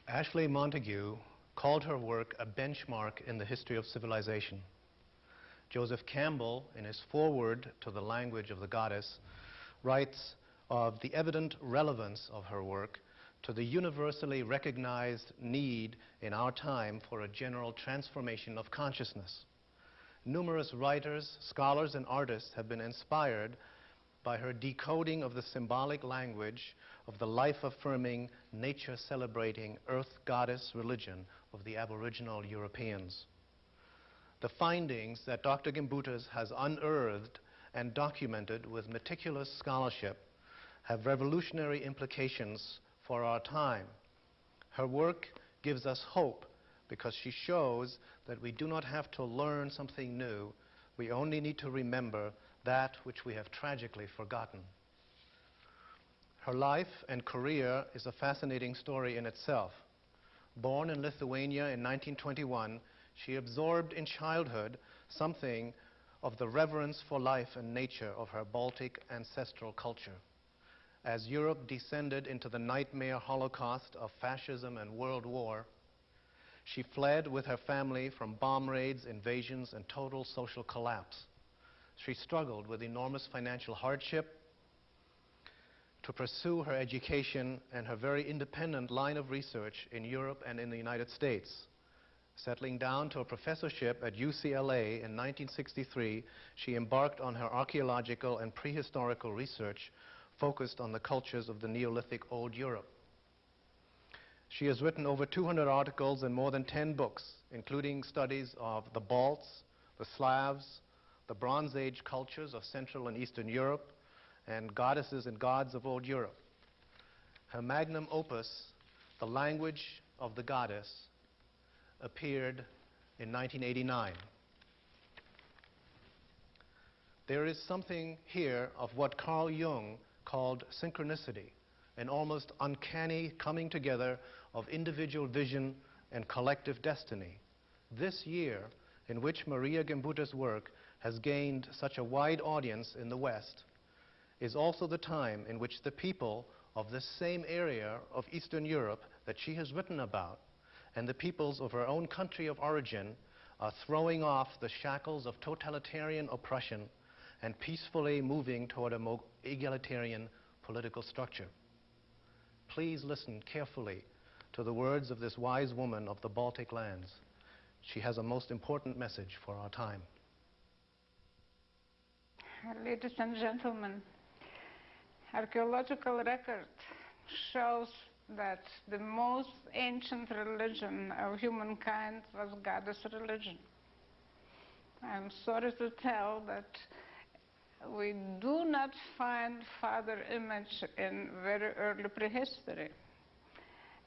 Ashley Montagu called her work a benchmark in the history of civilization. Joseph Campbell, in his foreword to The Language of the Goddess, writes of the evident relevance of her work to the universally recognized need in our time for a general transformation of consciousness. Numerous writers, scholars, and artists have been inspired by her decoding of the symbolic language of the life-affirming, nature-celebrating earth goddess religion of the Aboriginal Europeans. The findings that Dr. Gimbutas has unearthed and documented with meticulous scholarship have revolutionary implications for our time. Her work gives us hope because she shows that we do not have to learn something new. We only need to remember that which we have tragically forgotten. Her life and career is a fascinating story in itself. Born in Lithuania in 1921, she absorbed in childhood something of the reverence for life and nature of her Baltic ancestral culture. As Europe descended into the nightmare holocaust of fascism and World War, she fled with her family from bomb raids, invasions, and total social collapse. She struggled with enormous financial hardship to pursue her education and her very independent line of research in Europe and in the United States. Settling down to a professorship at UCLA in 1963, she embarked on her archaeological and prehistorical research focused on the cultures of the Neolithic Old Europe. She has written over 200 articles and more than 10 books, including studies of the Balts, the Slavs, the Bronze Age cultures of Central and Eastern Europe, and goddesses and gods of Old Europe. Her magnum opus, The Language of the Goddess, appeared in 1989. There is something here of what Carl Jung called synchronicity, an almost uncanny coming together of individual vision and collective destiny. This year, in which Maria Gimbutas' work has gained such a wide audience in the West, is also the time in which the people of this same area of Eastern Europe that she has written about and the peoples of her own country of origin are throwing off the shackles of totalitarian oppression and peacefully moving toward a more egalitarian political structure. Please listen carefully to the words of this wise woman of the Baltic lands. She has a most important message for our time. Ladies and gentlemen, archaeological record shows that the most ancient religion of humankind was goddess religion. I'm sorry to tell that we do not find father image in very early prehistory.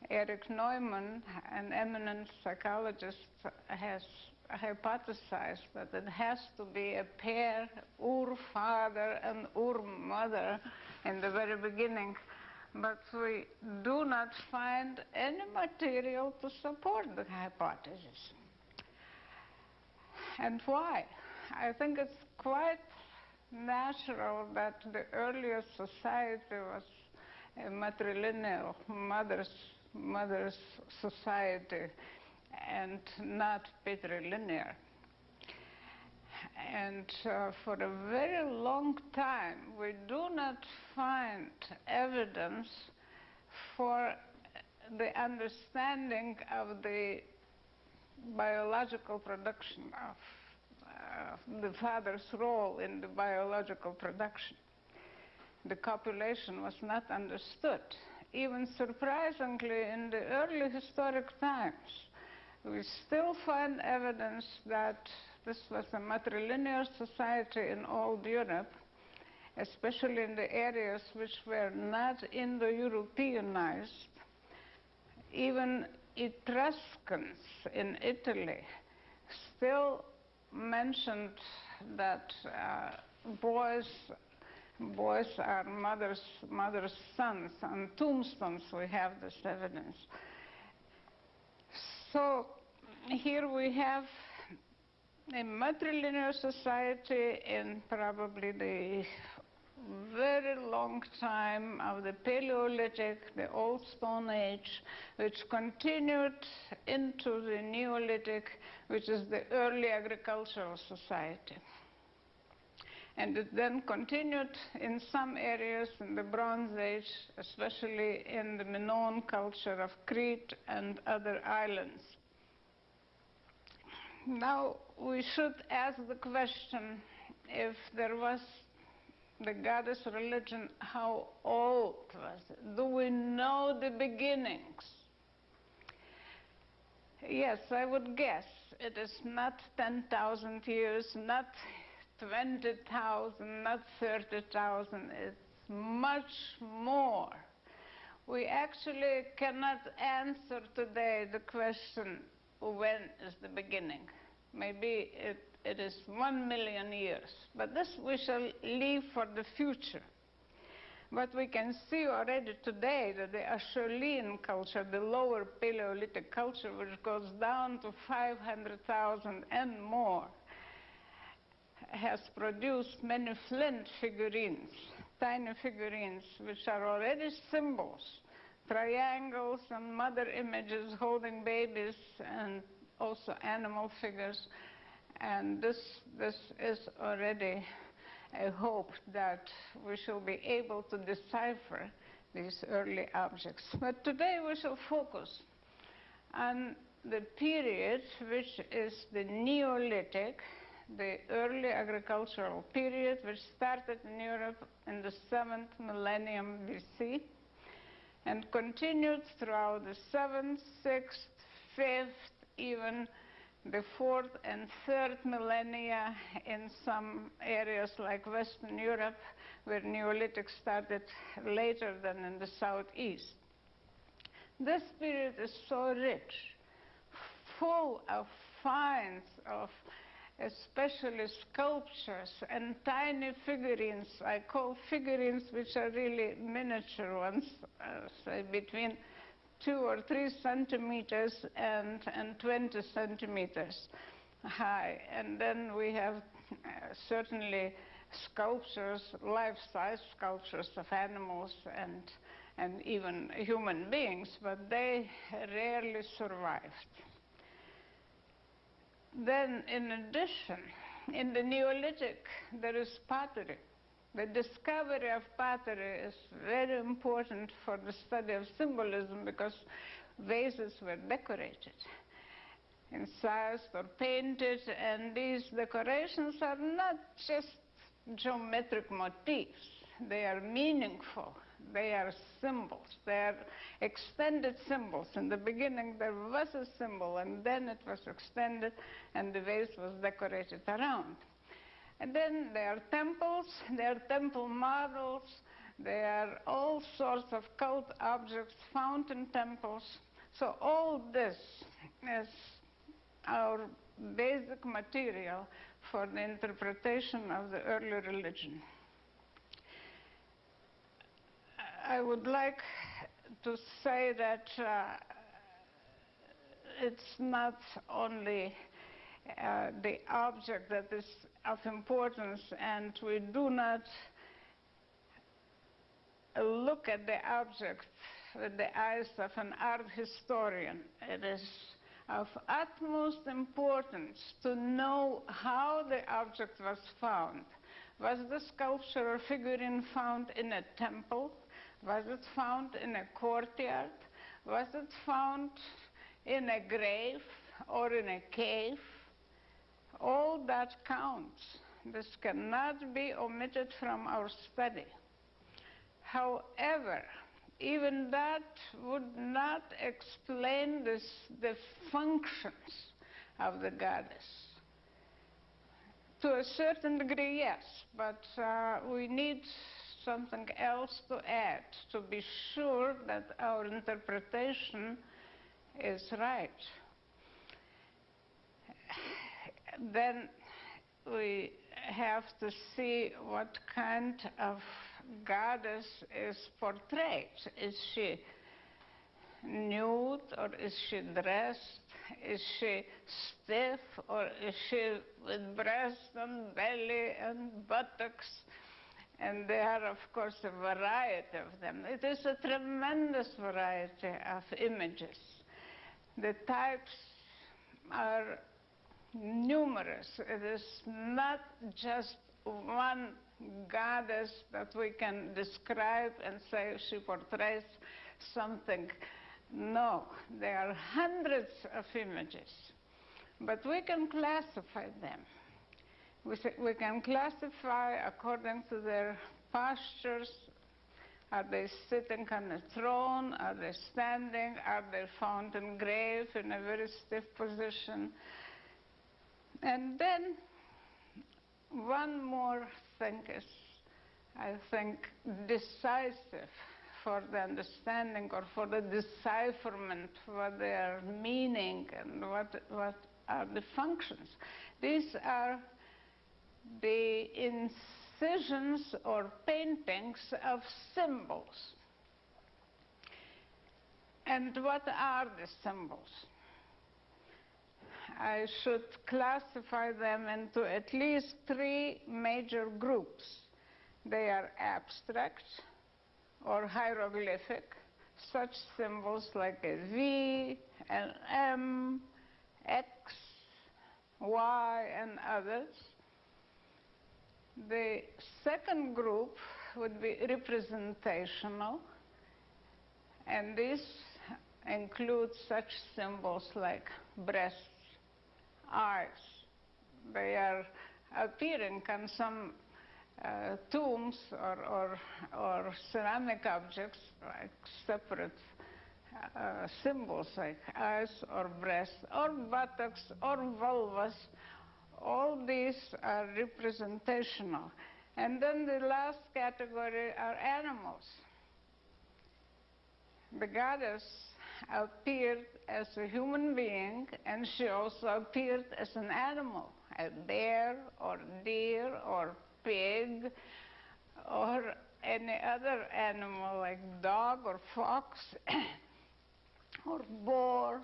Erich Neumann, an eminent psychologist, has hypothesized that it has to be a pair, Ur-father and Ur-mother, in the very beginning. But we do not find any material to support the hypothesis. And why? I think it's quite natural that the earliest society was a matrilineal mother's society and not patrilineal. And for a very long time, we do not find evidence for the understanding of the biological production of the father's role in the biological production. The copulation was not understood. Even surprisingly, in the early historic times, we still find evidence that this was a matrilineal society in old Europe, especially in the areas which were not Indo-Europeanized. Even Etruscans in Italy still mentioned that boys are mother's sons. On tombstones we have this evidence. So here we have a matrilineal society in probably the very long time of the Paleolithic, the Old Stone Age, which continued into the Neolithic, which is the early agricultural society. And it then continued in some areas in the Bronze Age, especially in the Minoan culture of Crete and other islands. Now, we should ask the question, if there was the goddess religion, how old was it? Do we know the beginnings? Yes, I would guess it is not 10,000 years, not 20,000, not 30,000. It's much more. We actually cannot answer today the question, when is the beginning? Maybe it is 1 million years, but this we shall leave for the future. But we can see already today that the Acheulean culture, the lower Paleolithic culture, which goes down to 500,000 and more, has produced many flint figurines, tiny figurines, which are already symbols, triangles and mother images holding babies, and also animal figures. And this is already a hope that we shall be able to decipher these early objects. But today we shall focus on the period which is the Neolithic, the early agricultural period, which started in Europe in the 7th millennium BC and continued throughout the 7th, 6th, 5th, even the 4th and 3rd millennia in some areas like Western Europe, where Neolithic started later than in the southeast. This period is so rich, full of finds of especially sculptures and tiny figurines. I call figurines which are really miniature ones, say between 2 or 3 centimeters and 20 centimeters high. And then we have certainly sculptures, life-size sculptures of animals and even human beings, but they rarely survived. Then, in addition, in the Neolithic, there is pottery. The discovery of pottery is very important for the study of symbolism, because vases were decorated, incised or painted, and these decorations are not just geometric motifs. They are meaningful. They are symbols. They are extended symbols. In the beginning, there was a symbol, and then it was extended, and the vase was decorated around. And then there are temples, there are temple models, there are all sorts of cult objects found in temples. So all this is our basic material for the interpretation of the early religion. I would like to say that it's not only the object that is of importance, and we do not look at the object with the eyes of an art historian. It is of utmost importance to know how the object was found. Was the sculpture or figurine found in a temple? Was it found in a courtyard? Was it found in a grave or in a cave? All that counts. This cannot be omitted from our study. However, even that would not explain the functions of the goddess. To a certain degree, yes, but we need something else to add to be sure that our interpretation is right. Then we have to see what kind of goddess is portrayed. Is she nude, or is she dressed? Is she stiff, or is she with breast and belly and buttocks? And there are, of course, a variety of them. It is a tremendous variety of images. The types are numerous. It is not just one goddess that we can describe and say she portrays something. No, there are hundreds of images, but we can classify them. We can classify according to their postures. Are they sitting on a throne? Are they standing? Are they found engraved in a very stiff position? And then one more thing is, I think, decisive for the understanding or for the decipherment, what their meaning and what are the functions. These are the incisions or paintings of symbols. And what are the symbols? I should classify them into at least three major groups. They are abstract or hieroglyphic, such symbols like a V, an M, X, Y, and others. The second group would be representational, and this includes such symbols like breasts, eyes. They are appearing on some tombs or ceramic objects, like separate symbols like eyes or breasts or buttocks or vulvas. All these are representational. And then the last category are animals. The goddess appeared as a human being, and she also appeared as an animal, a bear or deer or pig or any other animal like dog or fox or boar.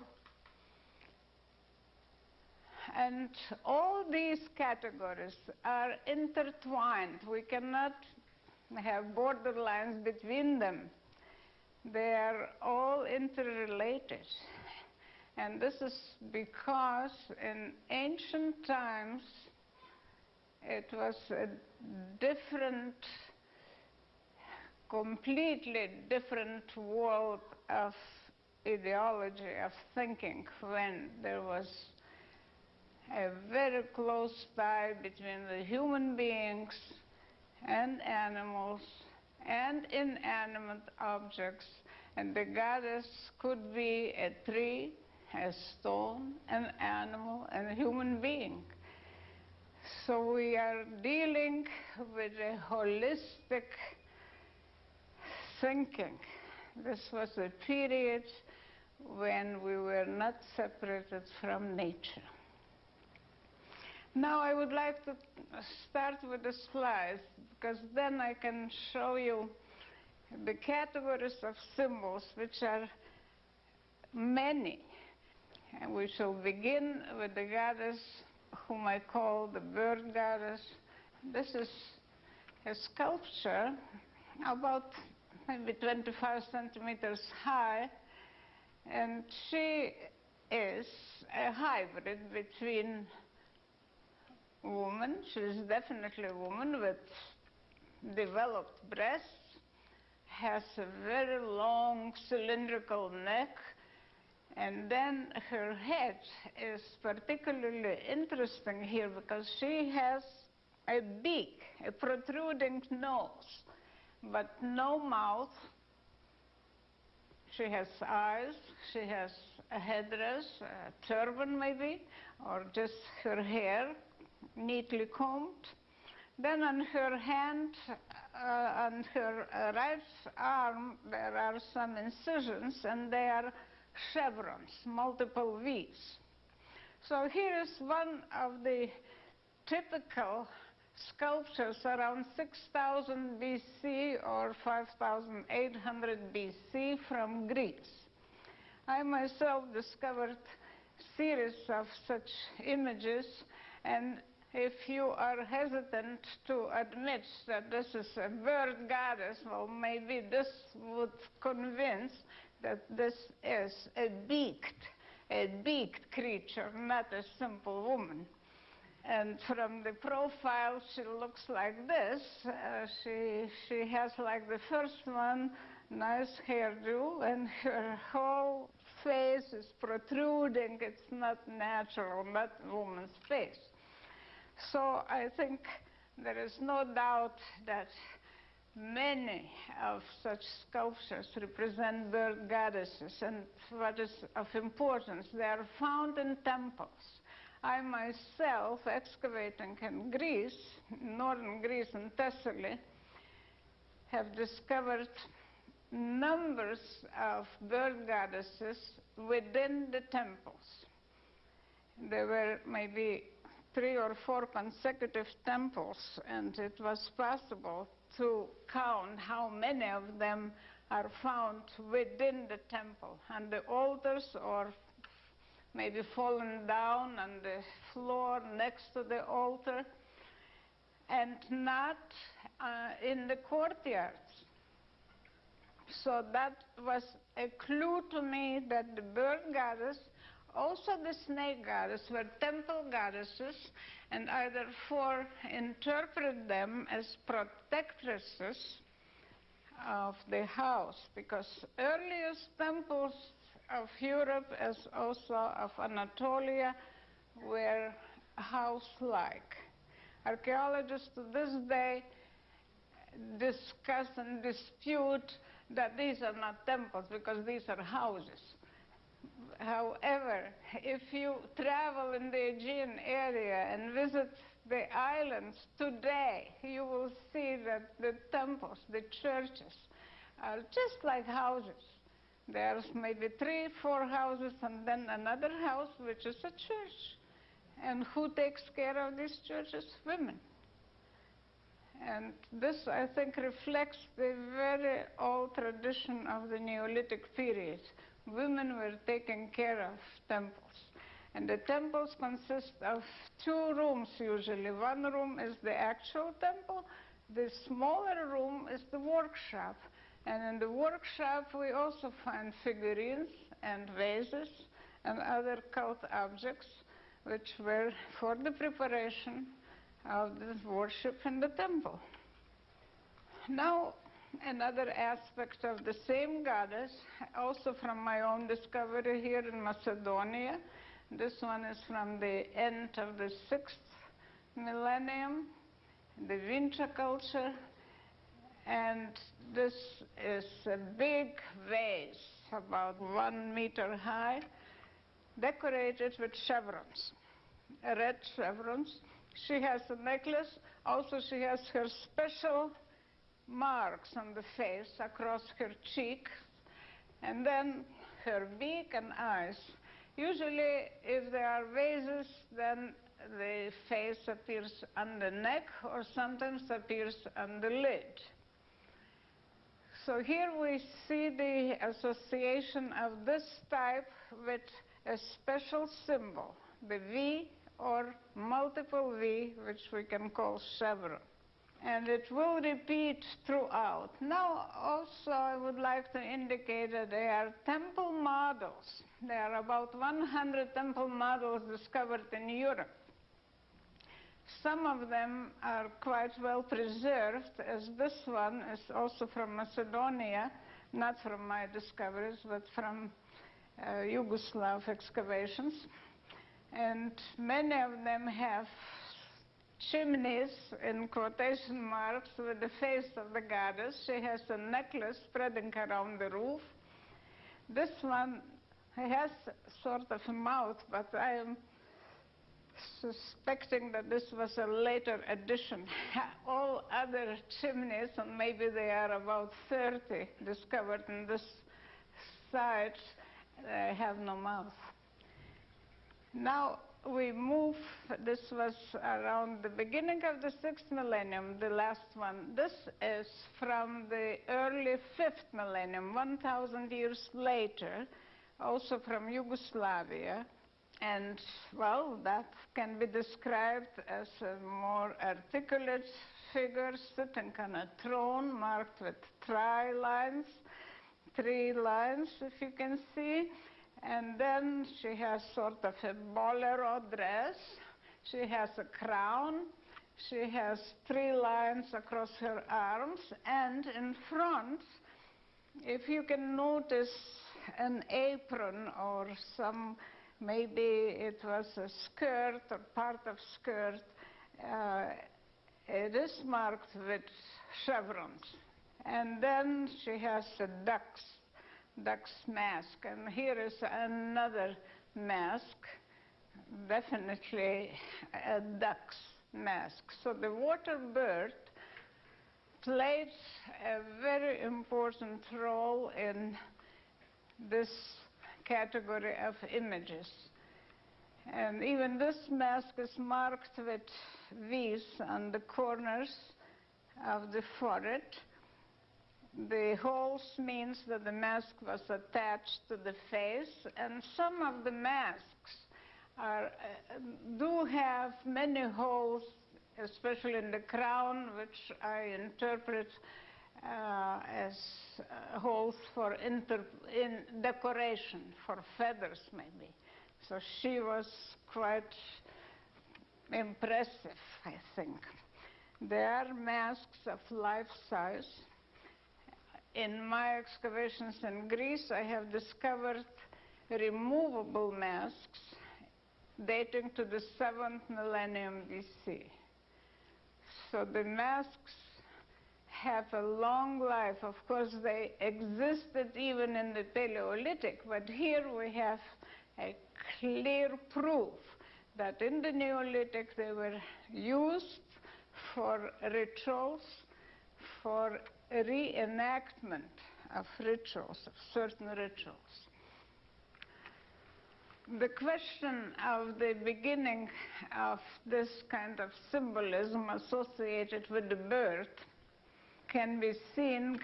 And all these categories are intertwined. We cannot have borderlines between them. They are all interrelated. And this is because in ancient times, it was a different, completely different world of ideology, of thinking, when there was a very close tie between the human beings and animals and inanimate objects. And the goddess could be a tree, a stone, an animal, and a human being. So we are dealing with a holistic thinking. This was a period when we were not separated from nature. Now I would like to start with the slides, because then I can show you the categories of symbols, which are many. And we shall begin with the goddess whom I call the bird goddess. This is a sculpture about maybe 25 centimeters high, and she is a hybrid between woman. She is definitely a woman with developed breasts, has a very long cylindrical neck, and then her head is particularly interesting here because she has a beak, a protruding nose, but no mouth. She has eyes, she has a headdress, a turban maybe, or just her hair neatly combed. Then on her hand, on her right arm, there are some incisions, and they are chevrons, multiple V's. So here is one of the typical sculptures around 6000 BC or 5800 BC from Greece. I myself discovered series of such images, and if you are hesitant to admit that this is a bird goddess, well, maybe this would convince that this is a beaked creature, not a simple woman. And from the profile, she looks like this. She has, like the first one, nice hairdo, and her whole face is protruding. It's not natural, not a woman's face. So I think there is no doubt that many of such sculptures represent bird goddesses. And what is of importance, they are found in temples. I myself, excavating in Greece, northern Greece and Thessaly, have discovered numbers of bird goddesses within the temples. There were maybe 3 or 4 consecutive temples, and it was possible to count how many of them are found within the temple, and the altars, or maybe fallen down on the floor next to the altar, and not in the courtyards. So that was a clue to me that the bird goddess, also the snake goddess, were temple goddesses, and I therefore interpret them as protectresses of the house, because earliest temples of Europe, as also of Anatolia, were house-like. Archaeologists to this day discuss and dispute that these are not temples, because these are houses. However, if you travel in the Aegean area and visit the islands today, you will see that the temples, the churches, are just like houses. There's maybe 3, 4 houses, and then another house, which is a church. And who takes care of these churches? Women. And this, I think, reflects the very old tradition of the Neolithic period. Women were taking care of temples. And the temples consist of 2 rooms usually. One room is the actual temple. The smaller room is the workshop. And in the workshop, we also find figurines and vases and other cult objects, which were for the preparation of the worship in the temple. Now, another aspect of the same goddess, also from my own discovery here in Macedonia. This one is from the end of the 6th millennium, the Vinča culture. And this is a big vase, about 1 meter high, decorated with chevrons, red chevrons. She has a necklace. Also, she has her special marks on the face across her cheek, and then her beak and eyes. Usually, if there are vases, then the face appears on the neck or sometimes appears on the lid. So here we see the association of this type with a special symbol, the V or multiple V, which we can call chevron. And it will repeat throughout. Now, also, I would like to indicate that they are temple models. There are about 100 temple models discovered in Europe. Some of them are quite well preserved, as this one is also from Macedonia, not from my discoveries, but from Yugoslav excavations. And many of them have chimneys, in quotation marks, with the face of the goddess. She has a necklace spreading around the roof. This one has sort of a mouth, but I am suspecting that this was a later addition. All other chimneys, and maybe they are about 30 discovered in this site, have no mouth. Now we move, this was around the beginning of the 6th millennium, the last one. This is from the early 5th millennium, 1,000 years later, also from Yugoslavia. And, well, that can be described as a more articulate figure sitting on a throne marked with tri-lines, 3 lines, if you can see. And then she has sort of a bolero dress. She has a crown. She has 3 lines across her arms. And in front, if you can notice an apron or some, maybe it was a skirt or part of skirt, it is marked with chevrons. And then she has a duck's mask. And here is another mask, definitely a duck's mask. So the water bird played a very important role in this category of images. And even this mask is marked with V's on the corners of the forehead. The holes means that the mask was attached to the face, and some of the masks do have many holes, especially in the crown, which I interpret as holes for in decoration, for feathers maybe. So she was quite impressive, I think. There are masks of life size. In my excavations in Greece, I have discovered removable masks dating to the 7th millennium BC. So the masks have a long life. Of course, they existed even in the Paleolithic, but here we have a clear proof that in the Neolithic they were used for rituals, for reenactment of rituals, of certain rituals. The question of the beginning of this kind of symbolism associated with the bird can be seen,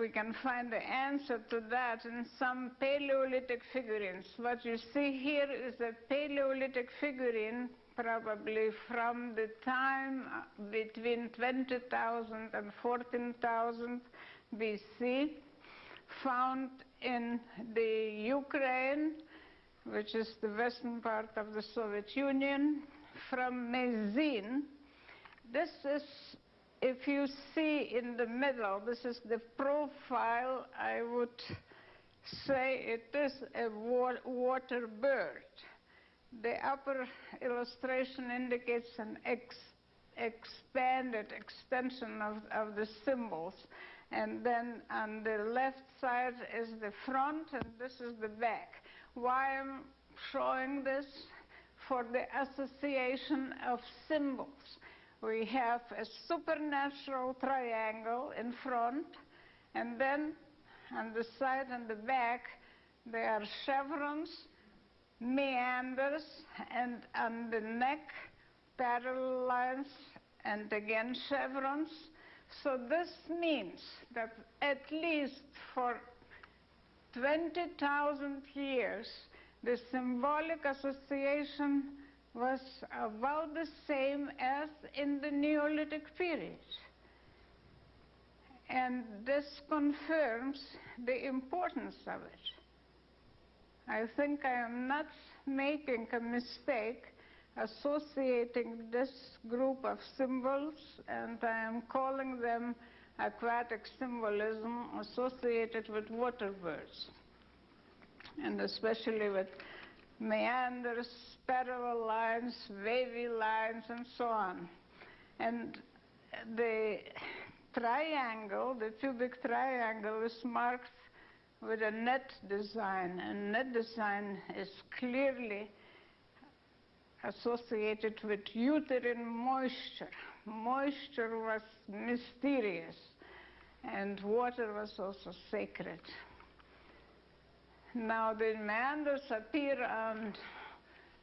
we can find the answer to that in some Paleolithic figurines. What you see here is a Paleolithic figurine, probably from the time between 20,000 and 14,000 BC, found in the Ukraine, which is the western part of the Soviet Union, from Mezin. This is, if you see in the middle, this is the profile, I would say it is a water bird. The upper illustration indicates an expanded extension of the symbols. And then on the left side is the front, and this is the back. Why I'm showing this? For the association of symbols. We have a supernatural triangle in front, and then on the side and the back there are chevrons, meanders, and on the neck parallel lines, and again chevrons. So this means that at least for 20,000 years the symbolic association was about the same as in the Neolithic period. And this confirms the importance of it. I think I am not making a mistake associating this group of symbols, and I am calling them aquatic symbolism associated with water birds, and especially with meanders, parallel lines, wavy lines, and so on. And the triangle, the cubic triangle, is marked with a net design, and net design is clearly associated with uterine moisture. Moisture was mysterious, and water was also sacred. Now the meanders appear on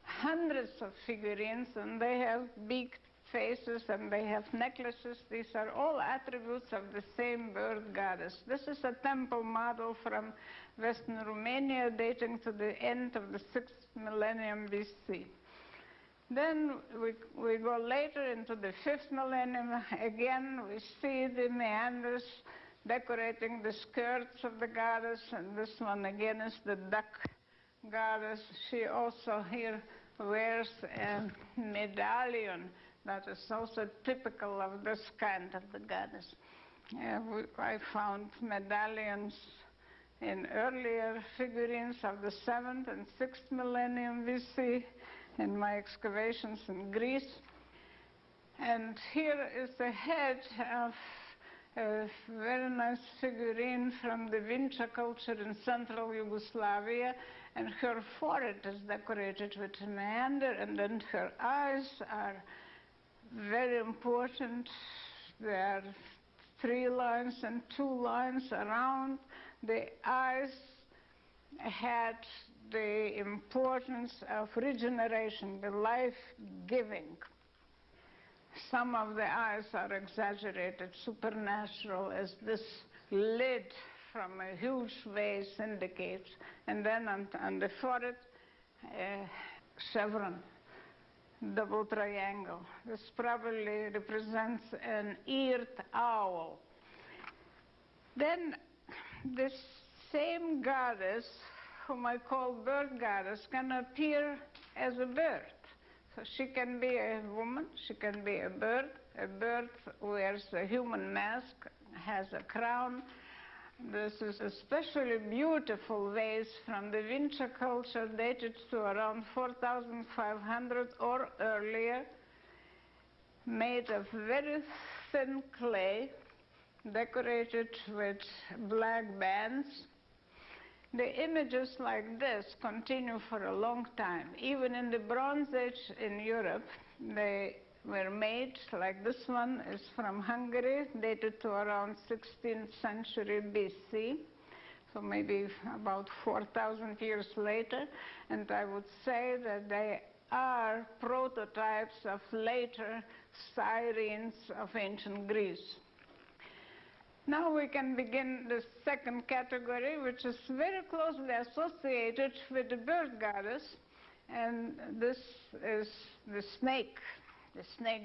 hundreds of figurines, and they have big faces, and they have necklaces. These are all attributes of the same bird goddess. This is a temple model from Western Romania dating to the end of the 6th millennium BC. Then we go later into the 5th millennium. Again, we see the Meanders decorating the skirts of the goddess, and this one again is the duck goddess. She also here wears a medallion that is also typical of this kind of the goddess. I found medallions in earlier figurines of the 7th and 6th millennium BC in my excavations in Greece. And here is the head of a very nice figurine from the Vinča culture in central Yugoslavia, and her forehead is decorated with a meander, and then her eyes are very important. There are 3 lines and 2 lines around. The eyes had the importance of regeneration, the life-giving. Some of the eyes are exaggerated, supernatural, as this lid from a huge vase indicates. And then on the forehead, a chevron, double triangle. This probably represents an eared owl. Then this same goddess, whom I call bird goddess, can appear as a bird. So she can be a woman, she can be a bird. A bird wears a human mask, has a crown. This is a especially beautiful vase from the Vinča culture, dated to around 4,500 or earlier, made of very thin clay, decorated with black bands. The images like this continue for a long time. Even in the Bronze Age in Europe, they were made, like this one is from Hungary, dated to around 16th century BC, so maybe about 4,000 years later. And I would say that they are prototypes of later sirens of ancient Greece. Now we can begin the second category, which is very closely associated with the bird goddess, and this is the snake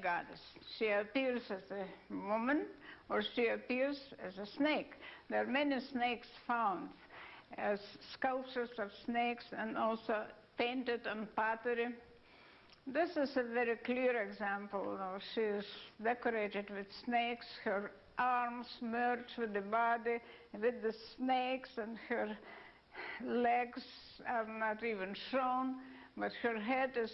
goddess. She appears as a woman, or she appears as a snake. There are many snakes found as sculptures of snakes and also painted on pottery. This is a very clear example. She is decorated with snakes. Her arms merge with the body, with the snakes, and her legs are not even shown, but her head is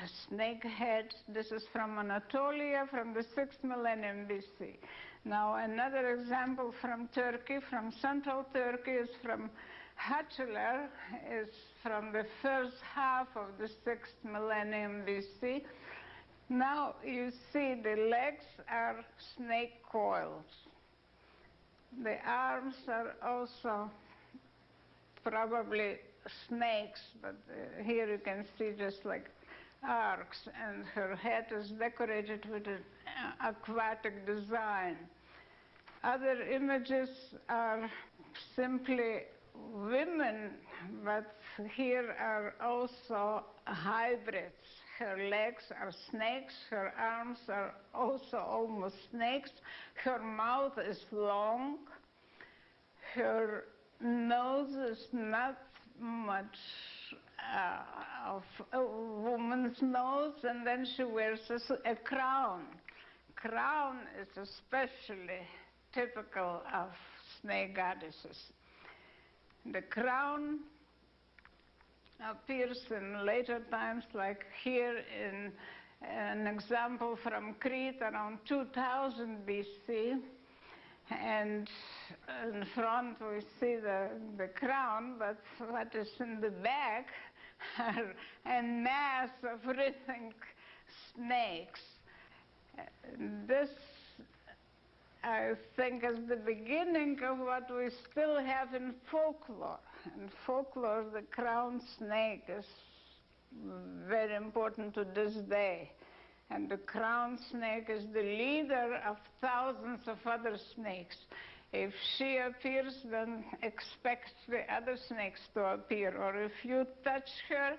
a snake head. This is from Anatolia, from the 6th millennium BC. Now another example from Turkey, from central Turkey, is from Haçlılar, is from the first half of the 6th millennium BC. Now you see the legs are snake coils. The arms are also probably snakes, but here you can see just like arcs, and her head is decorated with an aquatic design. Other images are simply women, but here are also hybrids. Her legs are snakes, her arms are also almost snakes, her mouth is long, her nose is not much of a woman's nose, and then she wears a crown. Crown is especially typical of snake goddesses. The crown appears in later times, like here in an example from Crete around 2000 BC. And in front we see the crown, but what is in the back are a mass of writhing snakes. This, I think, is the beginning of what we still have in folklore. In folklore, the crowned snake is very important to this day. And the crown snake is the leader of thousands of other snakes. If she appears, then expect the other snakes to appear. Or if you touch her,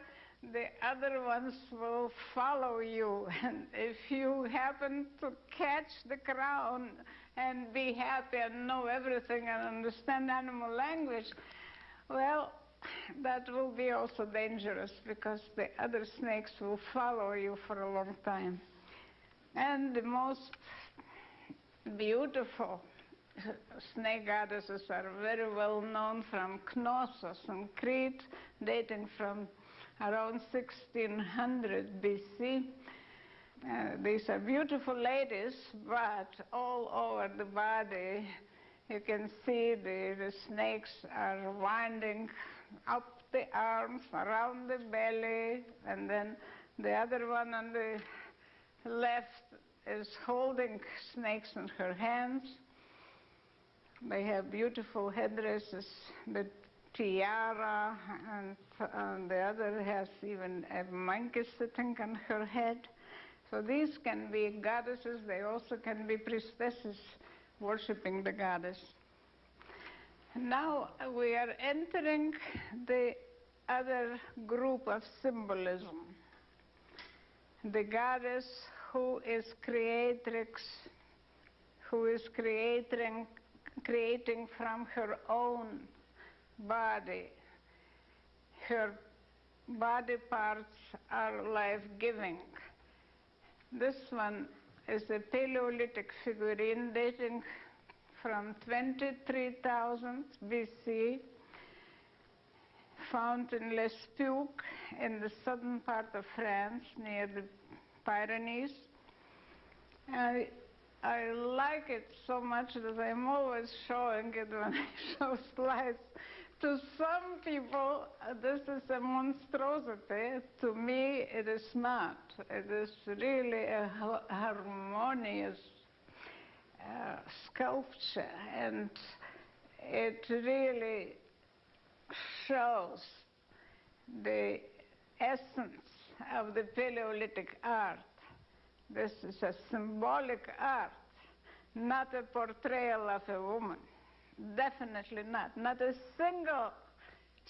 the other ones will follow you. And if you happen to catch the crown and be happy and know everything and understand animal language, well, that will be also dangerous, because the other snakes will follow you for a long time. And the most beautiful snake goddesses are very well known from Knossos in Crete, dating from around 1600 BC. These are beautiful ladies, but all over the body you can see the snakes are winding up the arms, around the belly, and then the other one on the left is holding snakes in her hands. They have beautiful headdresses, the tiara, and the other has even a monkey sitting on her head. So these can be goddesses. They also can be priestesses worshipping the goddess. Now we are entering the other group of symbolism. The goddess who is creatrix, who is creating from her own body. Her body parts are life-giving. This one is a Paleolithic figurine dating from 23,000 BC, found in Les Puig in the southern part of France near the Pyrenees. I like it so much that I'm always showing it when I show slides. To some people, this is a monstrosity. To me, it is not. It is really a harmonious sculpture, and it really shows the essence of the Paleolithic art. This is a symbolic art, not a portrayal of a woman. Definitely not. Not a single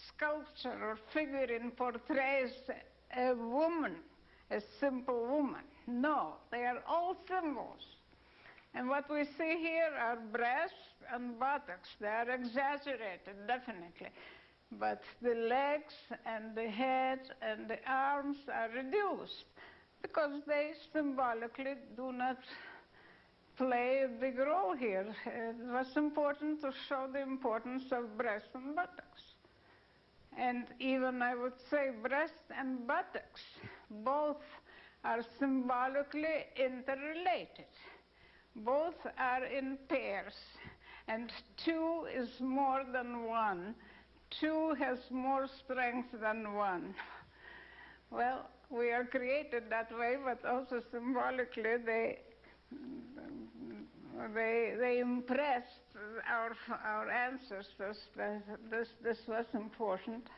sculpture or figurine portrays a woman, a simple woman. No, they are all symbols. And what we see here are breasts and buttocks. They are exaggerated, definitely. But the legs and the head and the arms are reduced because they symbolically do not play a big role here. It was important to show the importance of breasts and buttocks. And even I would say breasts and buttocks, both are symbolically interrelated. Both are in pairs, and two is more than one. Two has more strength than one. Well, we are created that way, but also symbolically they impressed our ancestors that this was important,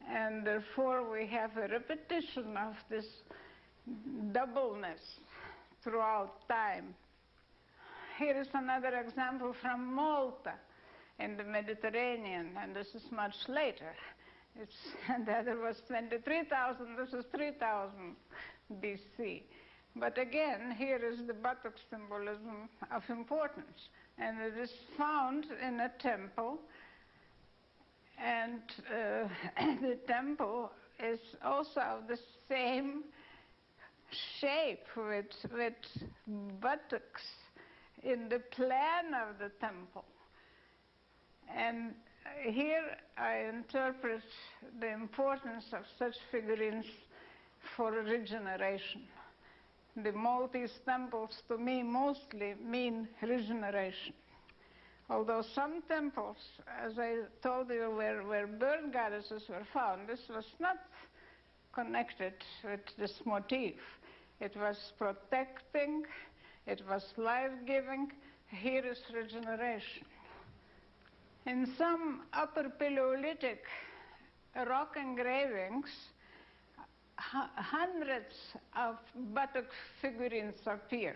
and therefore we have a repetition of this doubleness throughout time. Here is another example from Malta in the Mediterranean, and this is much later. And the other was 23,000, this is 3,000 BC. But again, here is the buttock symbolism of importance. And it is found in a temple. And the temple is also of the same shape with buttocks in the plan of the temple. And here I interpret the importance of such figurines for regeneration. The Maltese temples, to me, mostly mean regeneration. Although some temples, as I told you, where bird goddesses were found, this was not connected with this motif. It was protecting, it was life-giving. Here is regeneration. In some Upper Paleolithic rock engravings, hundreds of buttock figurines appear.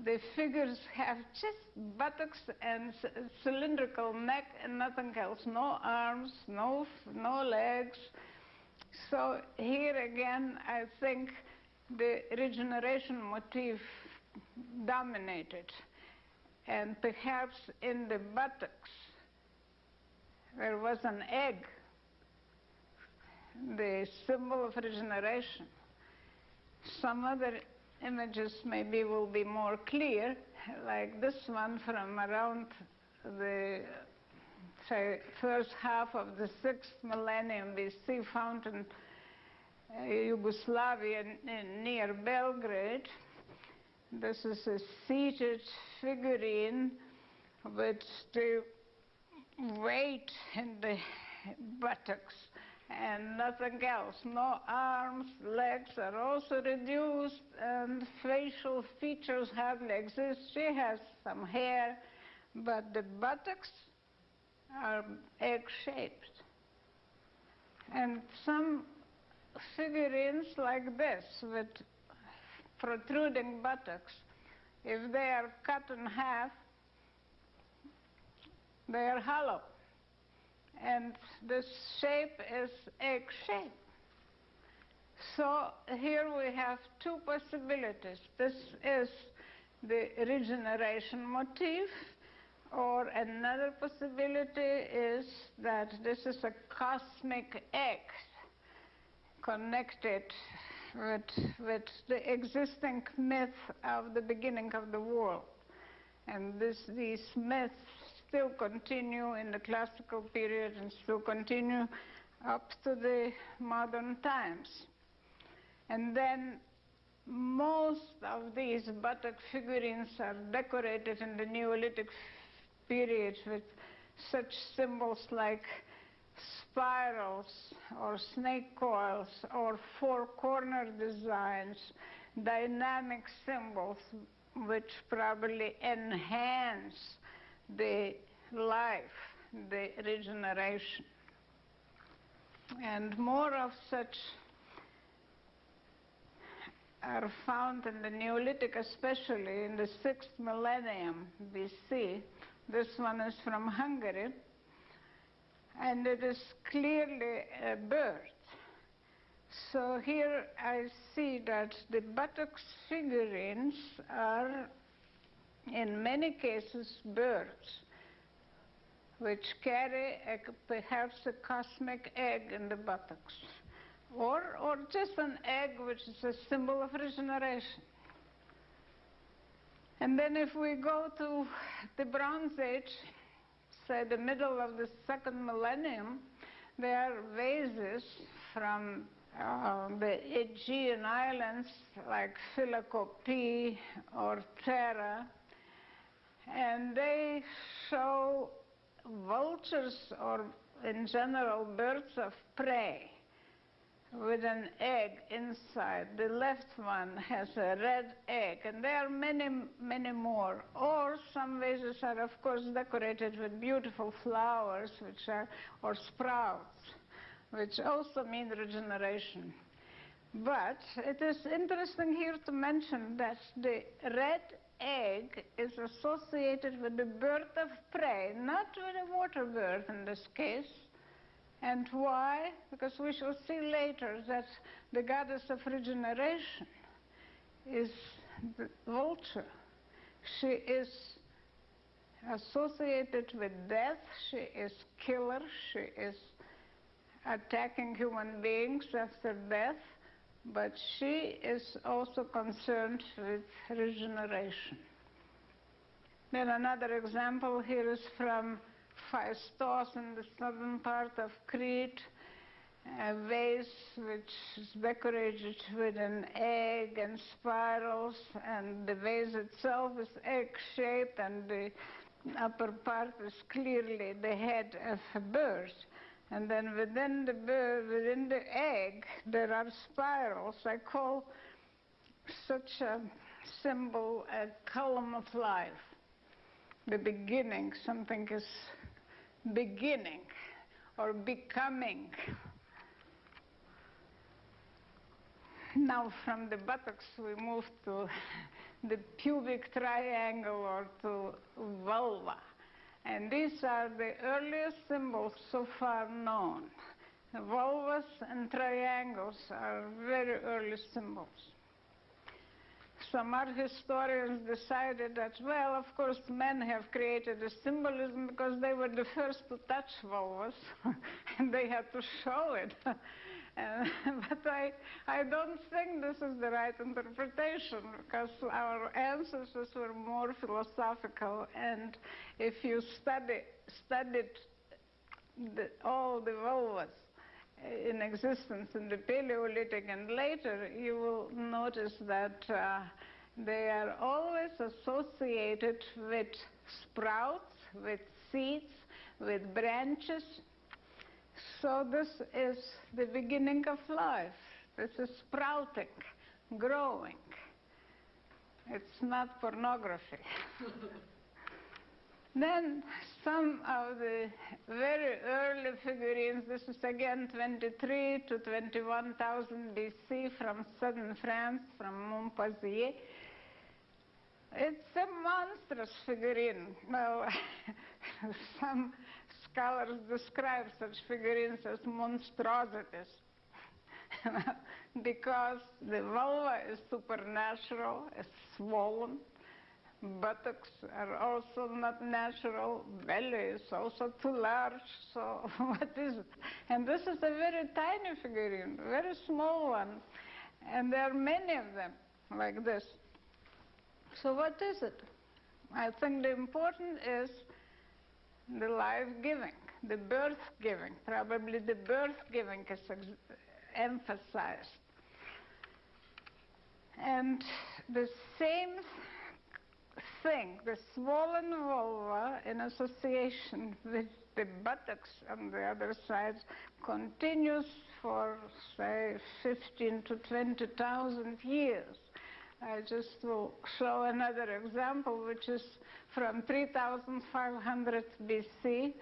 The figures have just buttocks and cylindrical neck and nothing else. No arms, no legs. So here again, I think the regeneration motif dominated. And perhaps in the buttocks, there was an egg, the symbol of regeneration. Some other images maybe will be more clear, like this one from around the, say, first half of the 6th millennium BC, found in Yugoslavia near Belgrade. This is a seated figurine with the weight in the buttocks and nothing else. No arms, legs are also reduced, and facial features hardly exist. She has some hair, but the buttocks are egg-shaped. And some figurines like this with protruding buttocks, if they are cut in half, they are hollow. And this shape is egg-shaped. So here we have two possibilities. This is the regeneration motif, or another possibility is that this is a cosmic egg connected with the existing myth of the beginning of the world. And these myths still continue in the classical period and still continue up to the modern times. And then most of these buttock figurines are decorated in the Neolithic period with such symbols like spirals or snake coils or four-corner designs, dynamic symbols which probably enhance the life, the regeneration. And more of such are found in the Neolithic, especially in the 6th millennium BC. This one is from Hungary, and it is clearly a bird. So here I see that the buttocks figurines are in many cases birds, which carry perhaps a cosmic egg in the buttocks, or just an egg which is a symbol of regeneration. And then if we go to the Bronze Age, say the middle of the 2nd millennium, there are vases from the Aegean islands like Philokopi or Thera, and they show vultures or in general birds of prey with an egg inside. The left one has a red egg, and there are many, many more. Or some vases are of course decorated with beautiful flowers or sprouts, which also mean regeneration. But it is interesting here to mention that the red egg is associated with the bird of prey, not with a water bird in this case. And why? Because we shall see later that the goddess of regeneration is the vulture. She is associated with death. She is killer. She is attacking human beings after death. But she is also concerned with regeneration. Then another example here is from Phaistos in the southern part of Crete, a vase which is decorated with an egg and spirals, and the vase itself is egg-shaped, and the upper part is clearly the head of a bird. And then within the bird, within the egg, there are spirals. I call such a symbol a column of life. The beginning, something is beginning or becoming. Now from the buttocks we move to the pubic triangle or to vulva. And these are the earliest symbols so far known. The vulvas and triangles are very early symbols. Some art historians decided that, well, of course, men have created a symbolism because they were the first to touch vulvas, and they had to show it. But I don't think this is the right interpretation, because our ancestors were more philosophical, and if you studied all the vulvas in existence in the Paleolithic and later, you will notice that they are always associated with sprouts, with seeds, with branches. So this is the beginning of life. This is sprouting, growing. It's not pornography. Then some of the very early figurines, this is again 23 to 21,000 BC from southern France, from Montpensier. It's a monstrous figurine. Well, some scholars describe such figurines as monstrosities because the vulva is supernatural, it's swollen. Buttocks are also not natural. Belly is also too large. So what is it? And this is a very tiny figurine, very small one. And there are many of them like this. So what is it? I think the important is the life-giving, the birth-giving. Probably the birth-giving is emphasized. And the same thing, the swollen vulva in association with the buttocks on the other side continues for, say, 15 to 20,000 years. I just will show another example, which is from 3,500 BC.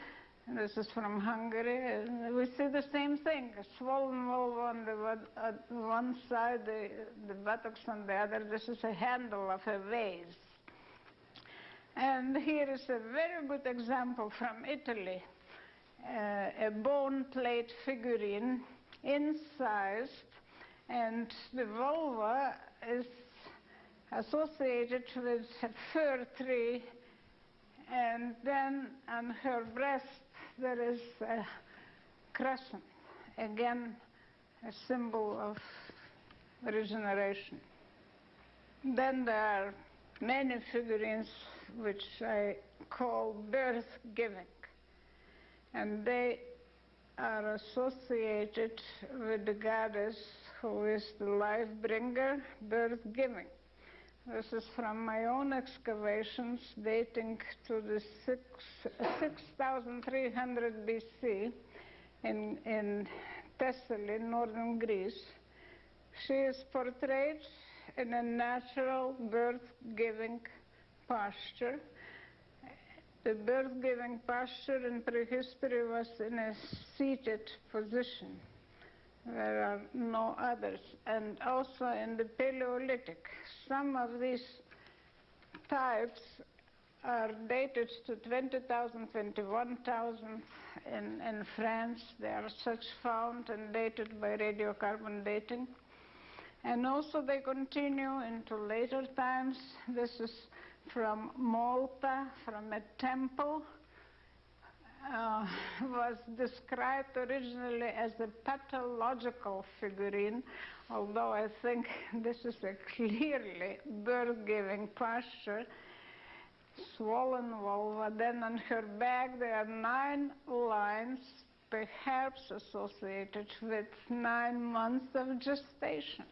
And this is from Hungary. And we see the same thing, a swollen vulva on the one side, the buttocks on the other. This is a handle of a vase. And here is a very good example from Italy, a bone plate figurine, incised, and the vulva is associated with a fir tree, and then on her breast there is a crescent, again a symbol of regeneration. Then there are many figurines which I call birth-giving, and they are associated with the goddess who is the life-bringer, birth-giving. This is from my own excavations dating to the 6,300 BC in Thessaly, northern Greece. She is portrayed in a natural birth-giving posture. The birth-giving posture in prehistory was in a seated position. There are no others. And also in the Paleolithic, some of these types are dated to 20,000, 21,000 in France. There are such found and dated by radiocarbon dating. And also they continue into later times. This is from Malta, from a temple. Was described originally as a pathological figurine, although I think this is a clearly birth-giving posture. Swollen vulva. Then on her back there are 9 lines, perhaps associated with 9 months of gestation.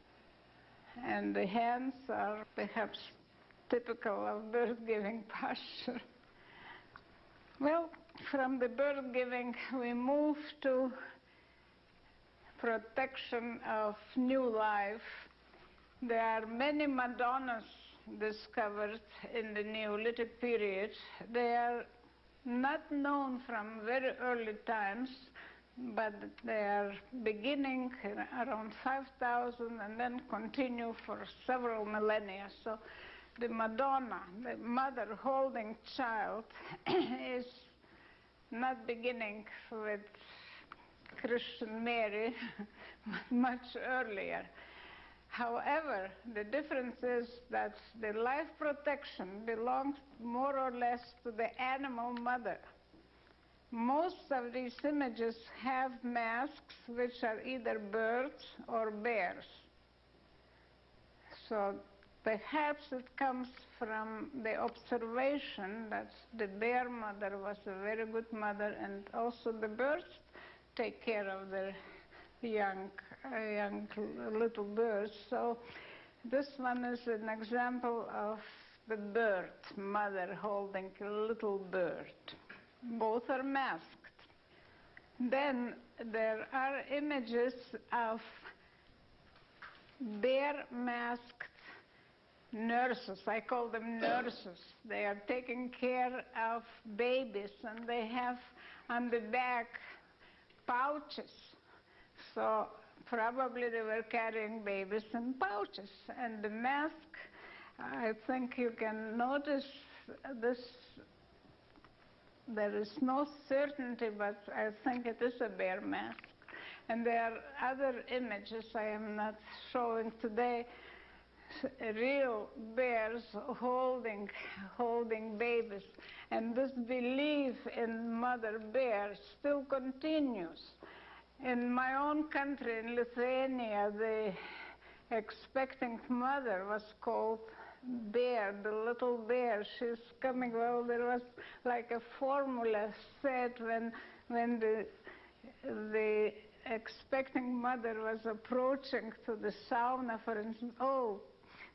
And the hands are perhaps typical of birth-giving posture. Well, from the birth-giving, we move to protection of new life. There are many Madonnas discovered in the Neolithic period. They are not known from very early times. but they are beginning around 5,000 and then continue for several millennia. So the Madonna, the mother holding child, is not beginning with Christian Mary, much earlier. However, the difference is that the life protection belongs more or less to the animal mother. Most of these images have masks which are either birds or bears. So perhaps it comes from the observation that the bear mother was a very good mother, and also the birds take care of their young little birds. So this one is an example of the bird mother holding a little bird. Both are masked. Then there are images of bear masked nurses. I call them nurses. They are taking care of babies, and they have on the back pouches. So probably they were carrying babies in pouches. And the mask, I think you can notice this. There is no certainty, but I think it is a bear mask. And there are other images I am not showing today, real bears holding babies. And this belief in mother bear still continues. In my own country, in Lithuania, the expecting mother was called Bear, the little bear. She's coming. Well, there was like a formula said when the expecting mother was approaching to the sauna, for instance. Oh,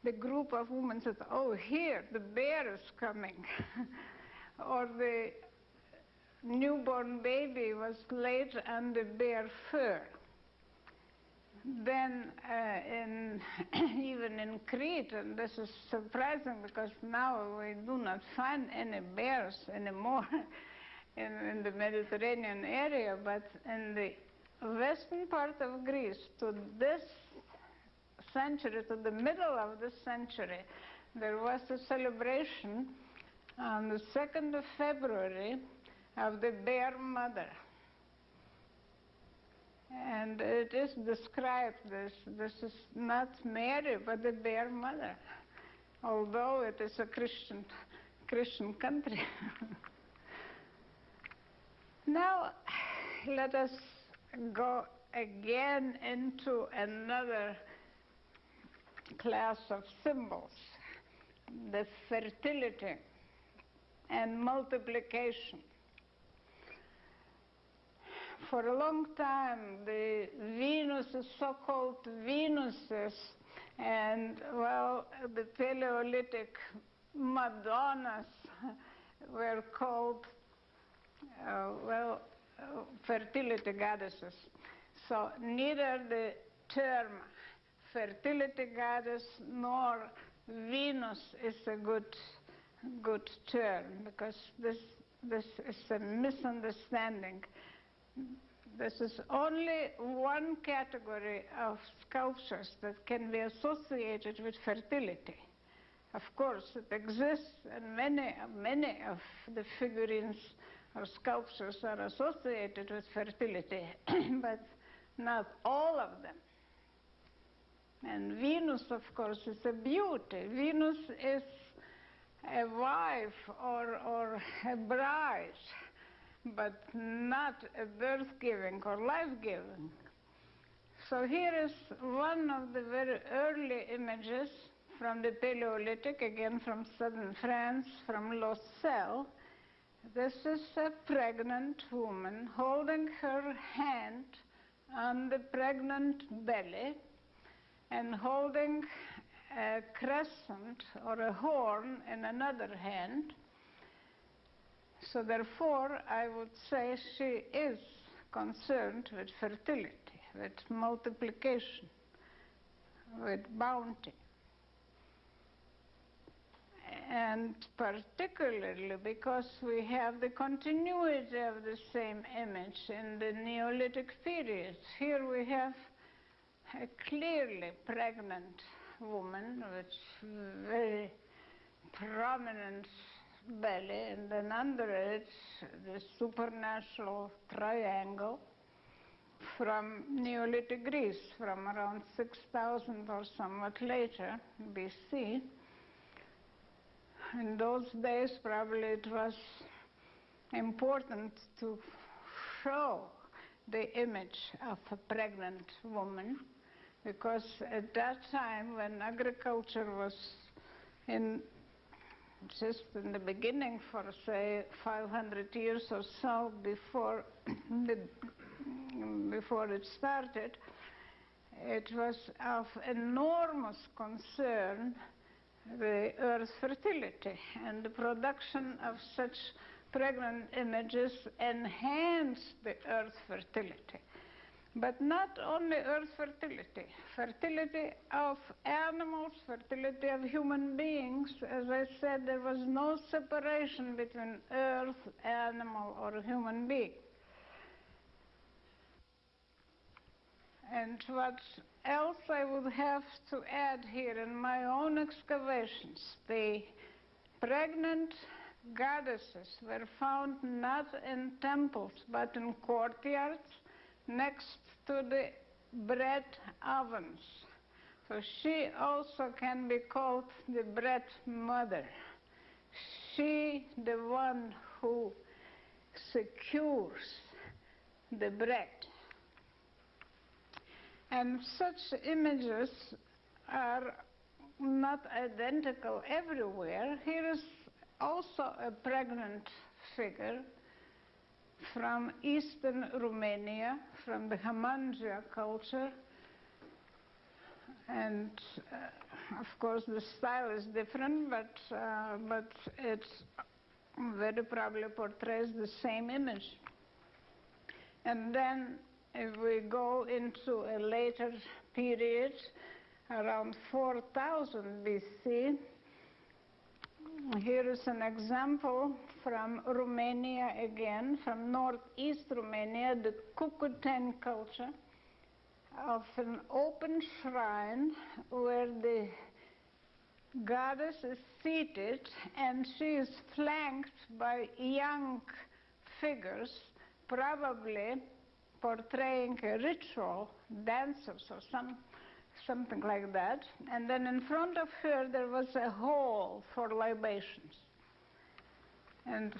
the group of women said, "Oh, here the bear is coming," or the newborn baby was laid on the bear fur. Then even in Crete, and this is surprising because now we do not find any bears anymore in the Mediterranean area, but in the western part of Greece, to this century, to the middle of this century, there was a celebration on the 2nd of February of the bear mother. And it is described, this is not Mary, but the bear mother, although it is a Christian country. Now, let us go again into another class of symbols, the fertility and multiplication. For a long time, the Venuses, so-called Venuses, and, well, the Paleolithic Madonnas were called, fertility goddesses. So neither the term fertility goddess nor Venus is a good term, because this is a misunderstanding. This is only one category of sculptures that can be associated with fertility. Of course, it exists, and many of the figurines or sculptures are associated with fertility, but not all of them. And Venus, of course, is a beauty. Venus is a wife or a bride, but not a birth-giving or life-giving. So here is one of the very early images from the Paleolithic, again from southern France, from Loselle. This is a pregnant woman holding her hand on the pregnant belly and holding a crescent or a horn in another hand. So therefore, I would say she is concerned with fertility, with multiplication, with bounty. And and particularly because we have the continuity of the same image in the Neolithic period. Here we have a clearly pregnant woman with very prominent belly, and then under it the supernatural triangle from Neolithic Greece, from around 6,000 or somewhat later BC. In those days, probably it was important to show the image of a pregnant woman, because at that time, when agriculture was just in the beginning, for say 500 years or so before before it started, it was of enormous concern the earth's fertility, and the production of such pregnant images enhanced the earth's fertility. But not only earth fertility, fertility of animals, fertility of human beings. As I said, there was no separation between earth, animal, or human being. And what else I would have to add here in my own excavations, the pregnant goddesses were found not in temples but in courtyards next to the bread ovens. So she also can be called the bread mother. She, the one who secures the bread. And such images are not identical everywhere. Here is also a pregnant figure from eastern Romania, from the Hamangia culture. And of course the style is different, but it very probably portrays the same image. And then if we go into a later period, around 4000 BC, here is an example from Romania again, from northeast Romania, the Cucuteni culture, of an open shrine where the goddess is seated and she is flanked by young figures, probably portraying a ritual, dancers or something like that. And then in front of her there was a hall for libations. And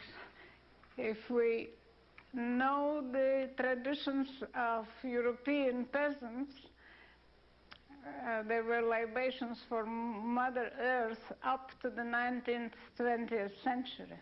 if we know the traditions of European peasants, there were libations for Mother Earth up to the 19th, 20th century.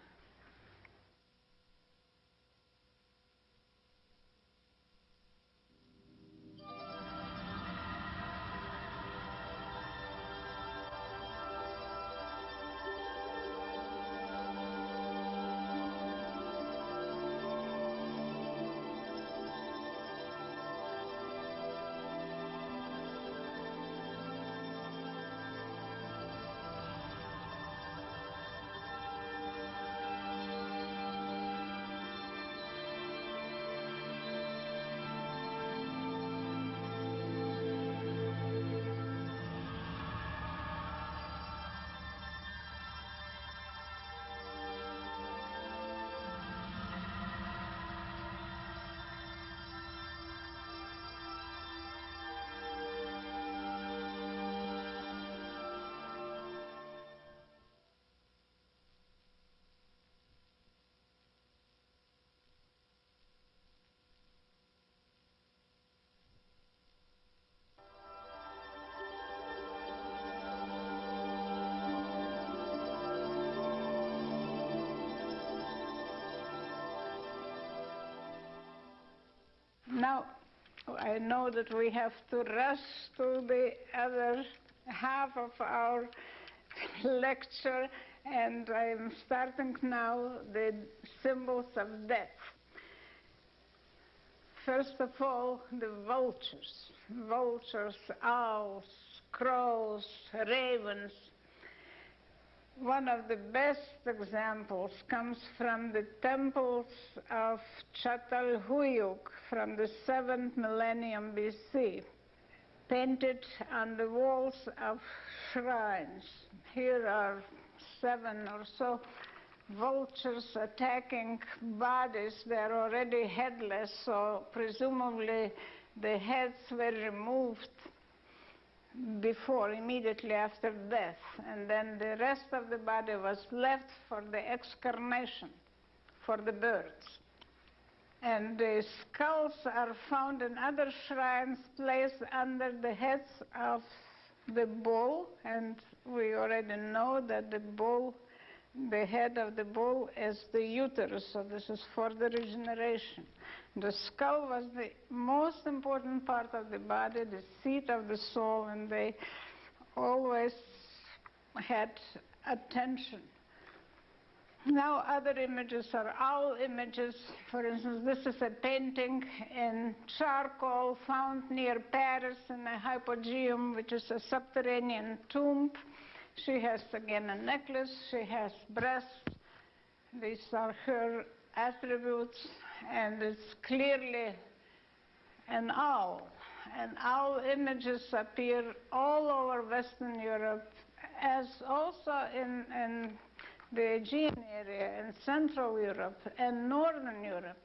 Now, I know that we have to rush to the other half of our lecture, and I'm starting now the symbols of death. First of all, the vultures. Vultures, owls, crows, ravens. one of the best examples comes from the temples of Çatalhöyük from the 7th millennium BC, painted on the walls of shrines. Here are 7 or so vultures attacking bodies. They're already headless, so presumably the heads were removed before, immediately after death, and then the rest of the body was left for the excarnation, for the birds. And the skulls are found in other shrines placed under the heads of the bull, and we already know that the bull, the head of the bull is the uterus, so this is for the regeneration. The skull was the most important part of the body, the seat of the soul, and they always had attention. Now other images are owl images. For instance, this is a painting in charcoal found near Paris in a hypogeum, which is a subterranean tomb. She has again a necklace, she has breasts. These are her attributes, and it's clearly an owl. And owl images appear all over Western Europe, as also in the Aegean area, in Central Europe and Northern Europe.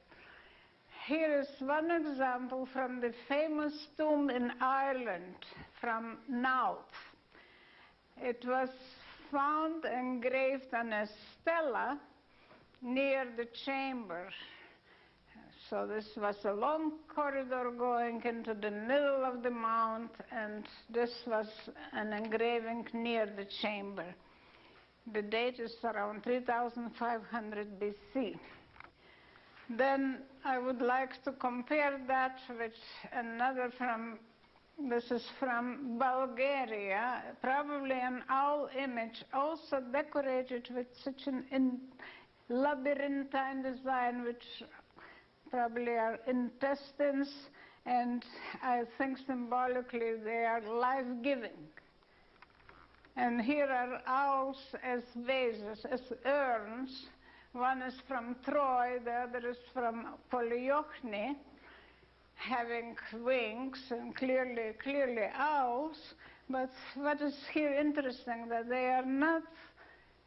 Here is one example from the famous tomb in Ireland, from Nath. It was found engraved on a stela near the chamber. So this was a long corridor going into the middle of the mount, and this was an engraving near the chamber. The date is around 3500 BC. Then I would like to compare that with another this is from Bulgaria, probably an owl image, also decorated with such an labyrinthine design, which probably are intestines, and I think symbolically they are life-giving. And here are owls as vases, as urns. One is from Troy, the other is from Polyokni, having wings and clearly owls. But what is here interesting, that they are not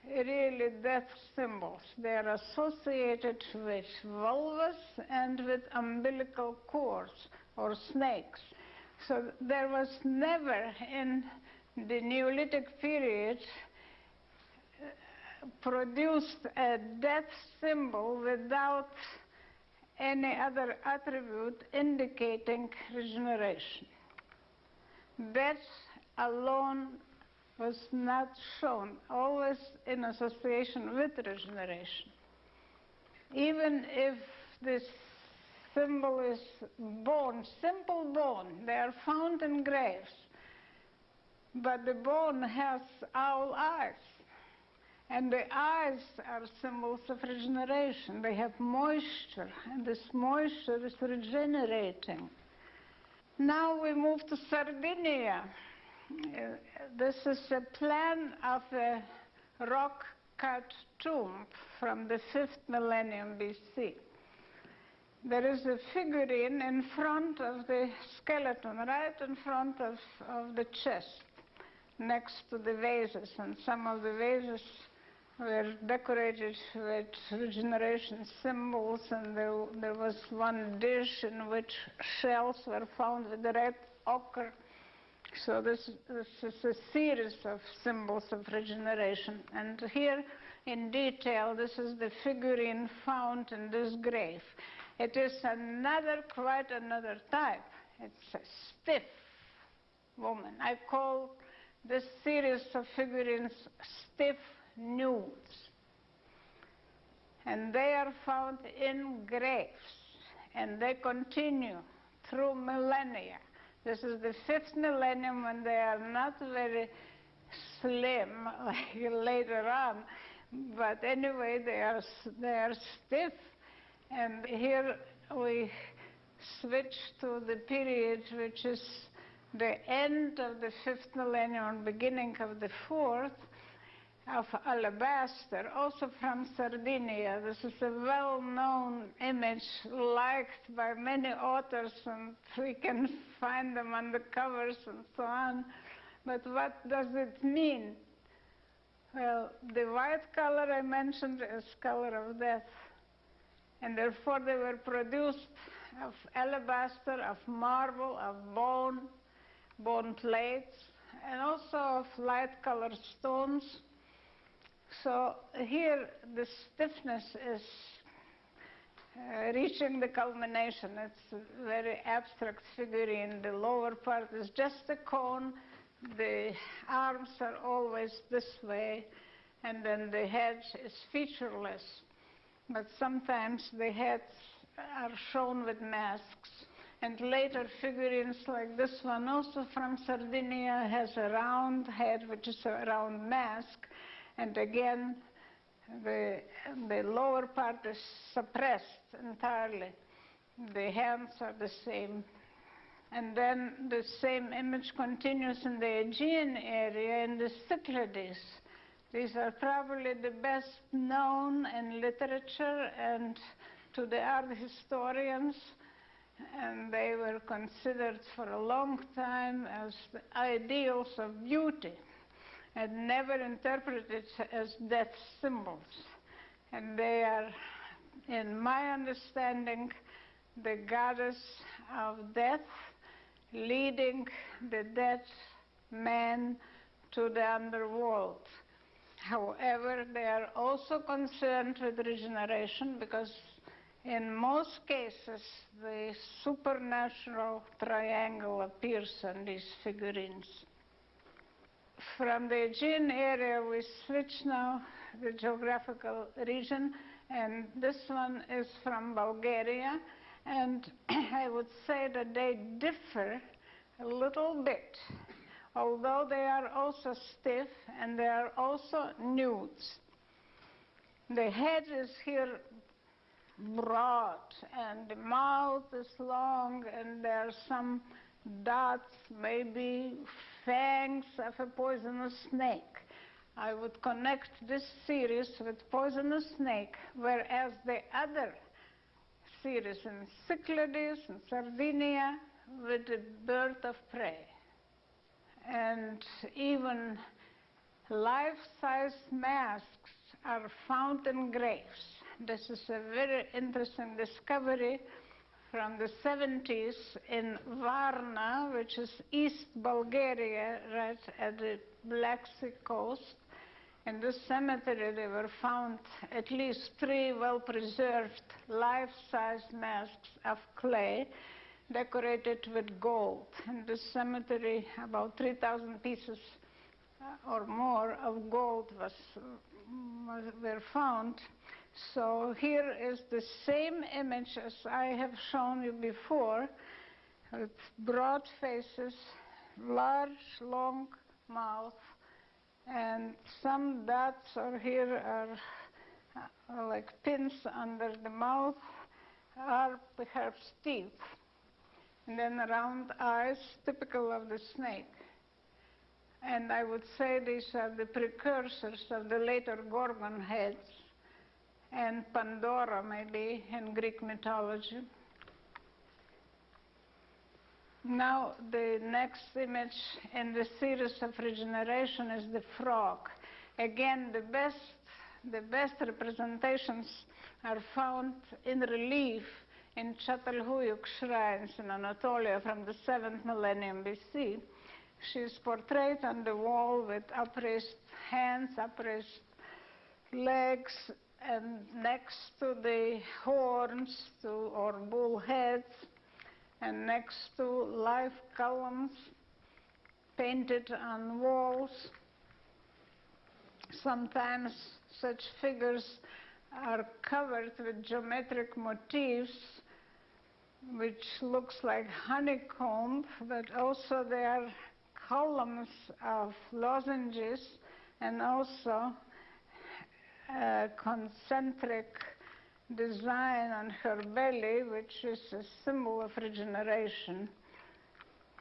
really death symbols. They are associated with vulvas and with umbilical cords or snakes. So there was never in the Neolithic period produced a death symbol without any other attribute indicating regeneration. Death alone was not shown, always in association with regeneration. Even if this symbol is bone, simple bone, they are found in graves, but the bone has owl eyes. And the eyes are symbols of regeneration. They have moisture, and this moisture is regenerating. Now we move to Sardinia. This is a plan of a rock-cut tomb from the 5th millennium BC. There is a figurine in front of the skeleton, right in front of the chest, next to the vases, and some of the vases were decorated with regeneration symbols, and there was one dish in which shells were found with red ochre. So this is a series of symbols of regeneration. And here, in detail, this is the figurine found in this grave. It is quite another type. It's a stiff woman. I call this series of figurines stiff nudes. And they are found in graves, and they continue through millennia. This is the 5th millennium, when they are not very slim like later on, but anyway, they are stiff. And here we switch to the period which is the end of the 5th millennium and beginning of the 4th. of alabaster, also from Sardinia. This is a well-known image liked by many authors, and we can find them on the covers and so on. But what does it mean? Well, the white color I mentioned is color of death. And therefore they were produced of alabaster, of marble, of bone plates, and also of light-colored stones. So here the stiffness is reaching the culmination. It's a very abstract figurine. The lower part is just a cone. The arms are always this way, and then the head is featureless. But sometimes the heads are shown with masks. And later figurines like this one, also from Sardinia, has a round head, which is a round mask. And again, the lower part is suppressed entirely. The hands are the same. And then the same image continues in the Aegean area in the Cyclades. These are probably the best known in literature and to the art historians, and they were considered for a long time as the ideals of beauty and never interpreted as death symbols. And they are, in my understanding, the goddess of death, leading the dead man to the underworld. However, they are also concerned with regeneration because in most cases the supernatural triangle appears on these figurines. From the Aegean area we switch now the geographical region, and this one is from Bulgaria. And I would say that they differ a little bit, although they are also stiff and they are also nudes. The head is here broad, and the mouth is long, and there are some dots, maybe fangs of a poisonous snake. I would connect this series with poisonous snake, whereas the other series in Cyclades and Sardinia with the bird of prey. And even life-size masks are found in graves. This is a very interesting discovery from the 70s in Varna, which is East Bulgaria, right at the Black Sea coast. In this cemetery, there were found at least 3 well-preserved life-size masks of clay decorated with gold. In this cemetery, about 3,000 pieces or more of gold were found. So here is the same image as I have shown you before, with broad faces, large, long mouth, and some dots are here are like pins under the mouth, are perhaps teeth. And then round eyes, typical of the snake. And I would say these are the precursors of the later Gorgon heads and Pandora, maybe, in Greek mythology. Now, the next image in the series of regeneration is the frog. Again, the best representations are found in relief in Çatalhöyük shrines in Anatolia from the 7th millennium BC. She is portrayed on the wall with upraised hands, upraised legs, and next to the horns or bull heads, and next to live columns painted on walls. Sometimes such figures are covered with geometric motifs, which looks like honeycomb, but also there are columns of lozenges and also a concentric design on her belly, which is a symbol of regeneration.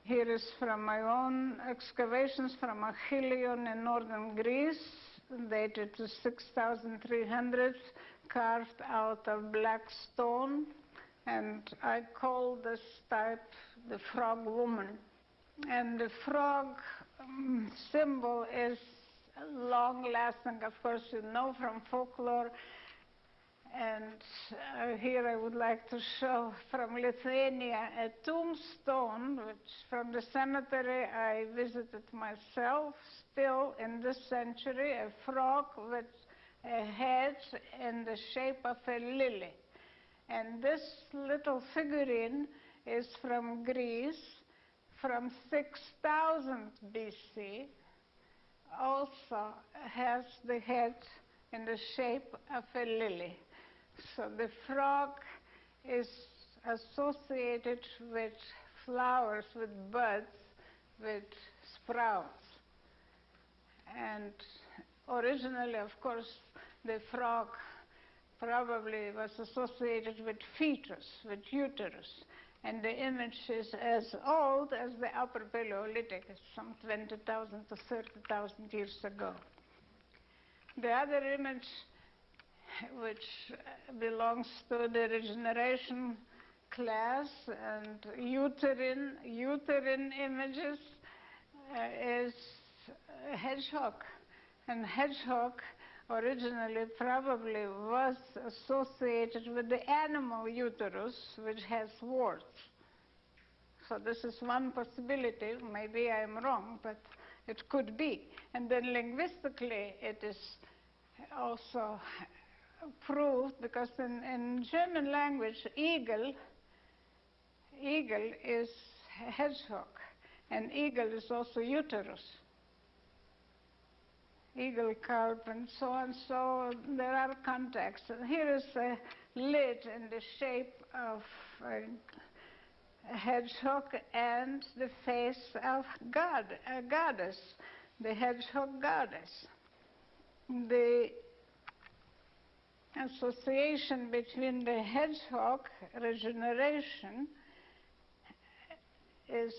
Here is from my own excavations from Achilleion in northern Greece, dated to 6,300, carved out of black stone, and I call this type the frog woman. And the frog symbol is long-lasting, of course, you know from folklore. And here I would like to show from Lithuania a tombstone, which from the cemetery I visited myself, still in this century, a frog with a head in the shape of a lily. And this little figurine is from Greece, from 6000 BC, also has the head in the shape of a lily. So the frog is associated with flowers, with buds, with sprouts. And originally, of course, the frog probably was associated with fetus, with uterus. And the image is as old as the Upper Paleolithic, some 20,000 to 30,000 years ago. The other image, which belongs to the regeneration class and uterine images, is a hedgehog. And hedgehog originally probably was associated with the animal uterus, which has warts. So this is one possibility. Maybe I'm wrong, but it could be. And then linguistically, it is also proved, because in German language, eagle is hedgehog, and eagle is also uterus. Eagle carp and so on. So there are contexts. And here is a lid in the shape of a hedgehog and the face of God, a goddess, the hedgehog goddess. The association between the hedgehog regeneration is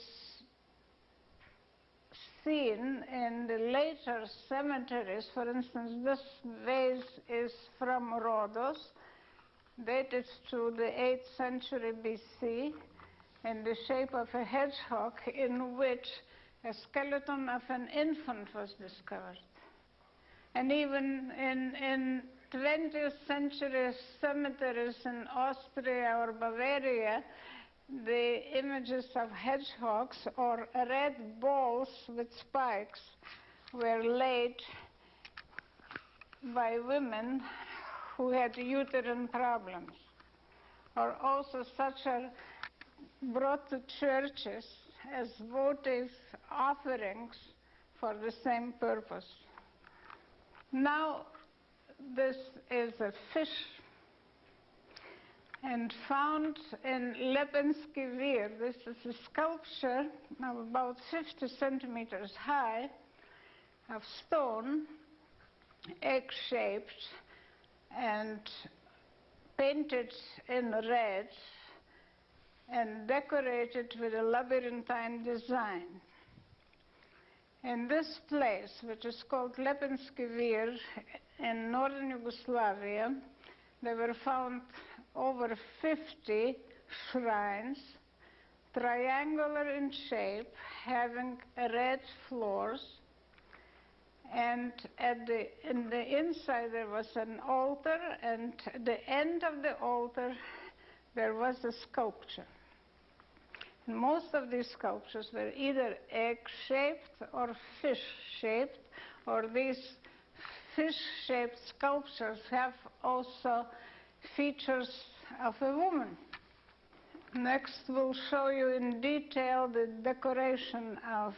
seen in the later cemeteries. For instance, this vase is from Rhodos, dated to the 8th century BC, in the shape of a hedgehog, in which a skeleton of an infant was discovered. And even in 20th century cemeteries in Austria or Bavaria, the images of hedgehogs or red balls with spikes were laid by women who had uterine problems, or also such are brought to churches as votive offerings for the same purpose. Now, this is a fish, and found in Lepenski Vir. This is a sculpture of about 50 centimeters high, of stone, egg-shaped, and painted in red, and decorated with a labyrinthine design. In this place, which is called Lepenski Vir in northern Yugoslavia, there were found over 50 shrines, triangular in shape, having red floors, and in the inside there was an altar, and at the end of the altar there was a sculpture. And most of these sculptures were either egg-shaped or fish-shaped, or these fish-shaped sculptures have also features of a woman. Next, we'll show you in detail the decoration of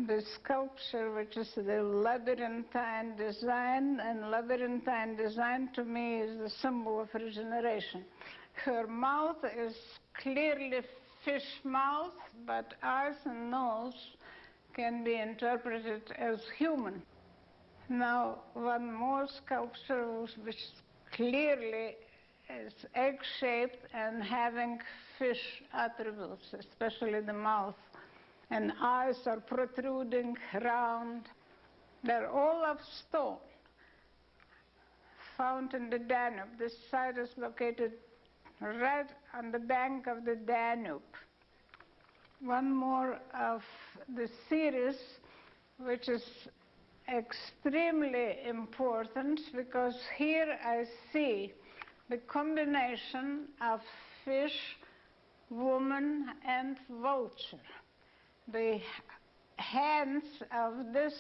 the sculpture, which is the labyrinthine design, and labyrinthine design to me is the symbol of regeneration. Her mouth is clearly fish mouth, but eyes and nose can be interpreted as human. Now, one more sculpture which clearly is egg-shaped and having fish attributes, especially the mouth, and eyes are protruding, round. They're all of stone, found in the Danube. This site is located right on the bank of the Danube. One more of the series, which is extremely important, because here I see the combination of fish, woman, and vulture. The hands of this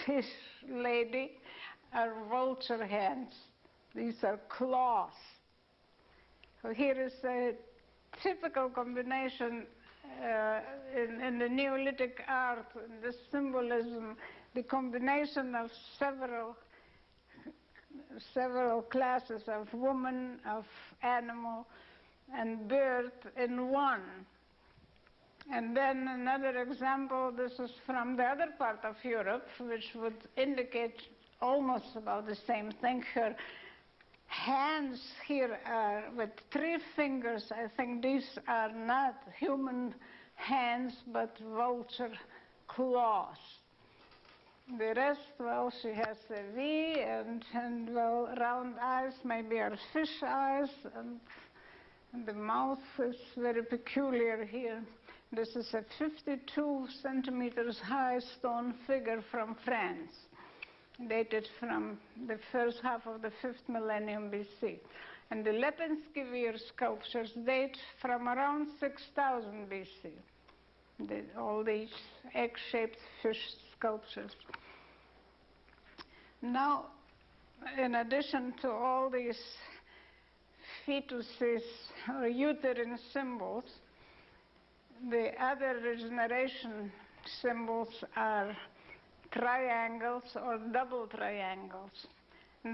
fish lady are vulture hands. These are claws. So here is a typical combination in the Neolithic art, in this symbolism, the combination of several classes of woman, of animal, and bird in one. And then another example, this is from the other part of Europe, which would indicate almost about the same thing. Her hands here are with 3 fingers. I think these are not human hands, but vulture claws. The rest, well, she has a V, and well, round eyes, maybe are fish eyes, and the mouth is very peculiar here. This is a 52 centimeters high stone figure from France, dated from the first half of the 5th millennium BC. And the Lepinski-Vir sculptures date from around 6000 BC, all these egg-shaped fish sculptures. Now, in addition to all these fetuses or uterine symbols, the other regeneration symbols are triangles or double triangles.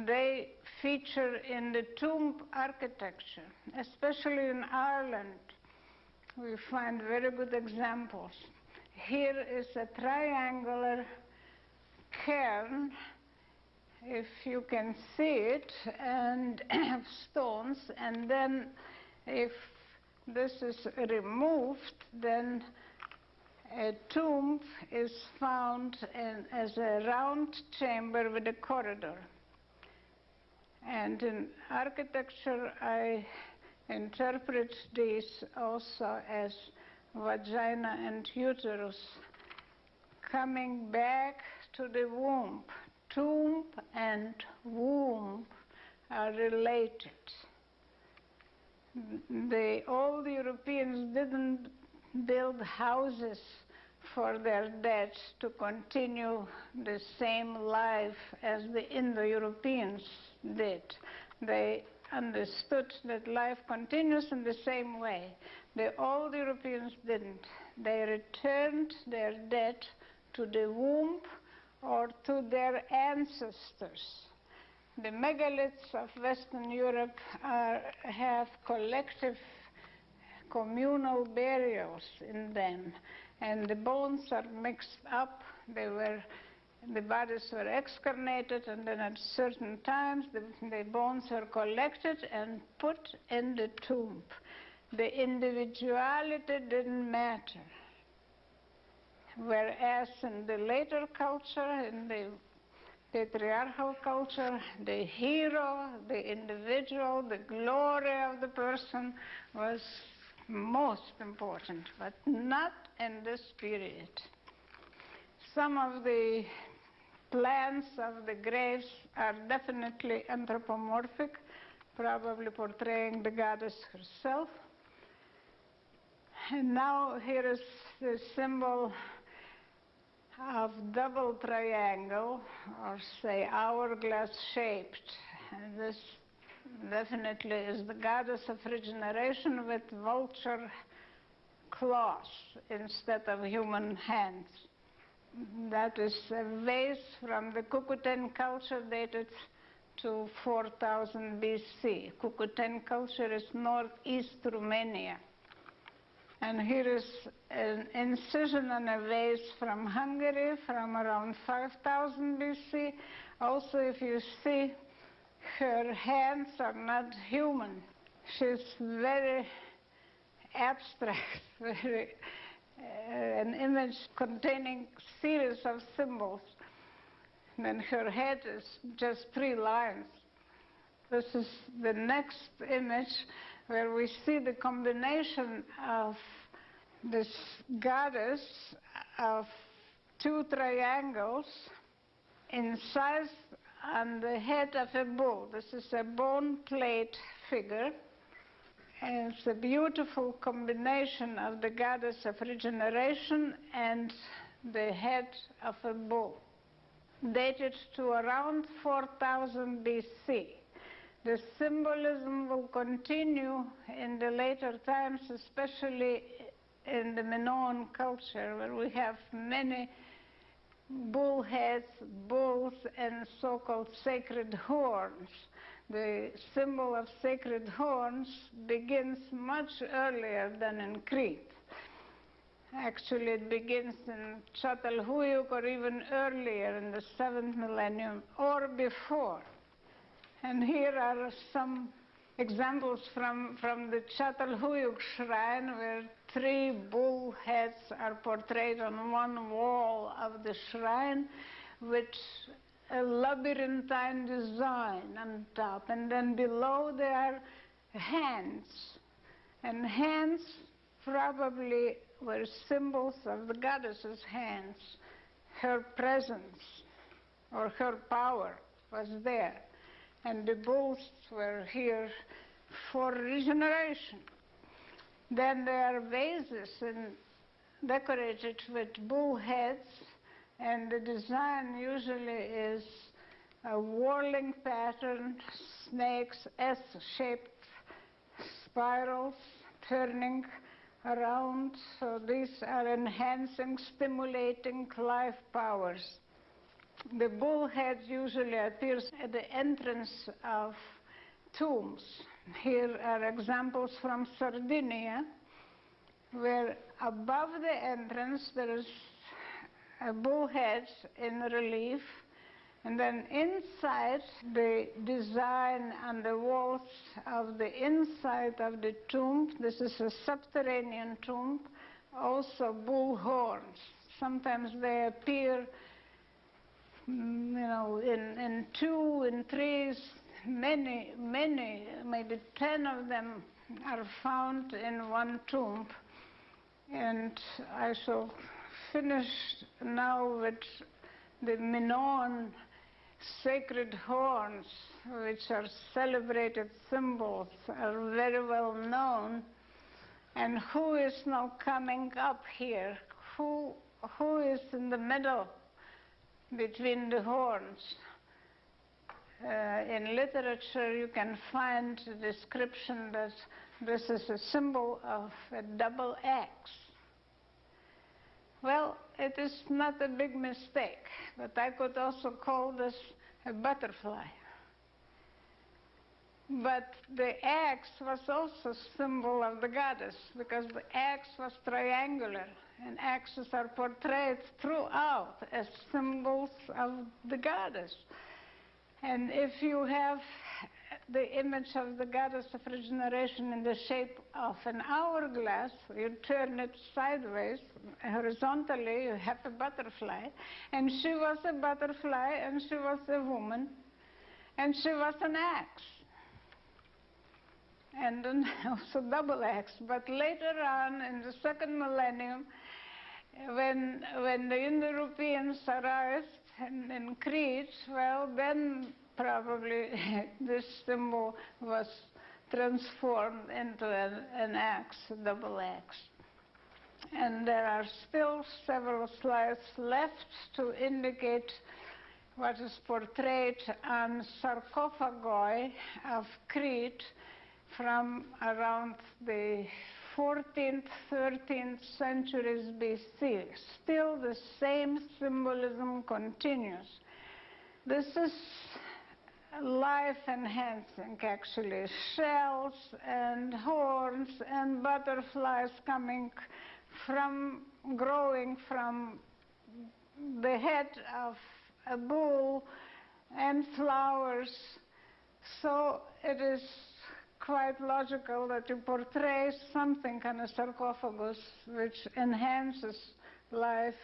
They feature in the tomb architecture, especially in Ireland. We find very good examples. Here is a triangular cairn, if you can see it, and stones, and then if this is removed, then a tomb is found as a round chamber with a corridor. And in architecture, I interpret these also as vagina and uterus coming back to the womb. Tomb and womb are related. The old Europeans didn't build houses for their dead to continue the same life as the Indo-Europeans did. They understood that life continues in the same way. The old Europeans didn't. They returned their dead to the womb or to their ancestors. The megaliths of Western Europe have collective communal burials in them, and the bones are mixed up. The bodies were excarnated, and then at certain times the bones are collected and put in the tomb. The individuality didn't matter. Whereas in the later culture, in the patriarchal culture, the hero, the individual, the glory of the person was most important, but not in this period. Some of the plans of the graves are definitely anthropomorphic, probably portraying the goddess herself. And now here is the symbol of double triangle, or say hourglass shaped. And this definitely is the goddess of regeneration with vulture claws instead of human hands. That is a vase from the Cucutaen culture dated to 4000 BC. Cucutaen culture is northeast Romania. And here is an incision on a vase from Hungary from around 5000 BC. Also, if you see, her hands are not human. She's very abstract, very an image containing series of symbols. And her head is just 3 lines. This is the next image where we see the combination of this goddess of 2 triangles incised on the head of a bull. This is a bone plate figure. And it's a beautiful combination of the goddess of regeneration and the head of a bull, dated to around 4000 BC. The symbolism will continue in the later times, especially in the Minoan culture, where we have many bull heads, bulls, and so-called sacred horns. The symbol of sacred horns begins much earlier than in Crete. Actually, it begins in Çatalhöyük or even earlier in the 7th millennium or before. And here are some examples from the Çatalhöyük shrine, where 3 bull heads are portrayed on one wall of the shrine with a labyrinthine design on top. And then below there are hands. And hands probably were symbols of the goddess's hands. Her presence or her power was there. And the bulls were here for regeneration. Then there are vases decorated with bull heads, and the design usually is a whirling pattern, snakes, S-shaped spirals turning around. So these are enhancing, stimulating life powers. The bull head usually appears at the entrance of tombs. Here are examples from Sardinia, where above the entrance there is a bull head in relief, and then inside the design on the walls of the inside of the tomb, this is a subterranean tomb, also bull horns. Sometimes they appear in 2, in 3s, many, maybe 10 of them are found in one tomb. And I shall finish now with the Minoan sacred horns, which are celebrated symbols, are very well known. And who is now coming up here? Who is in the middle between the horns? In literature, you can find a description that this is a symbol of a double X. Well, it is not a big mistake, but I could also call this a butterfly. But the X was also a symbol of the goddess, because the X was triangular, and X's are portrayed throughout as symbols of the goddess. And if you have the image of the goddess of regeneration in the shape of an hourglass, you turn it sideways, horizontally, you have a butterfly. And she was a butterfly, and she was a woman, and she was an axe. And then also double axe. But later on, in the 2nd millennium, when the Indo-Europeans arrived in Crete, well, then probably this symbol was transformed into an axe, a double axe. And there are still several slides left to indicate what is portrayed on sarcophagi of Crete from around the 14th, 13th centuries BC. Still the same symbolism continues. This is life-enhancing, actually. Shells and horns and butterflies growing from the head of a bull, and flowers. So it is quite logical that you portray something on a sarcophagus which enhances life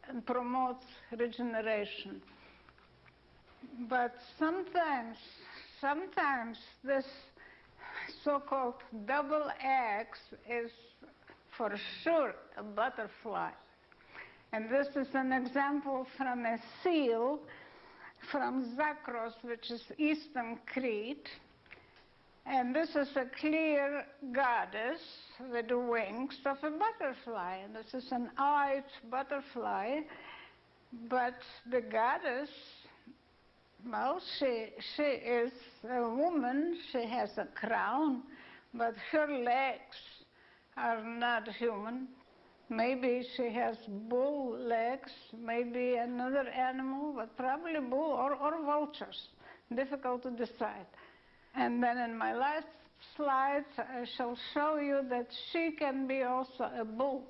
and promotes regeneration. But sometimes this so-called double X is for sure a butterfly. And this is an example from a seal from Zakros, which is eastern Crete. And this is a clear goddess with the wings of a butterfly. And this is an eyed butterfly. But the goddess, well, she is a woman. She has a crown, but her legs are not human. Maybe she has bull legs, maybe another animal, but probably bull or vultures. Difficult to decide. And then in my last slide, I shall show you that she can be also a bull.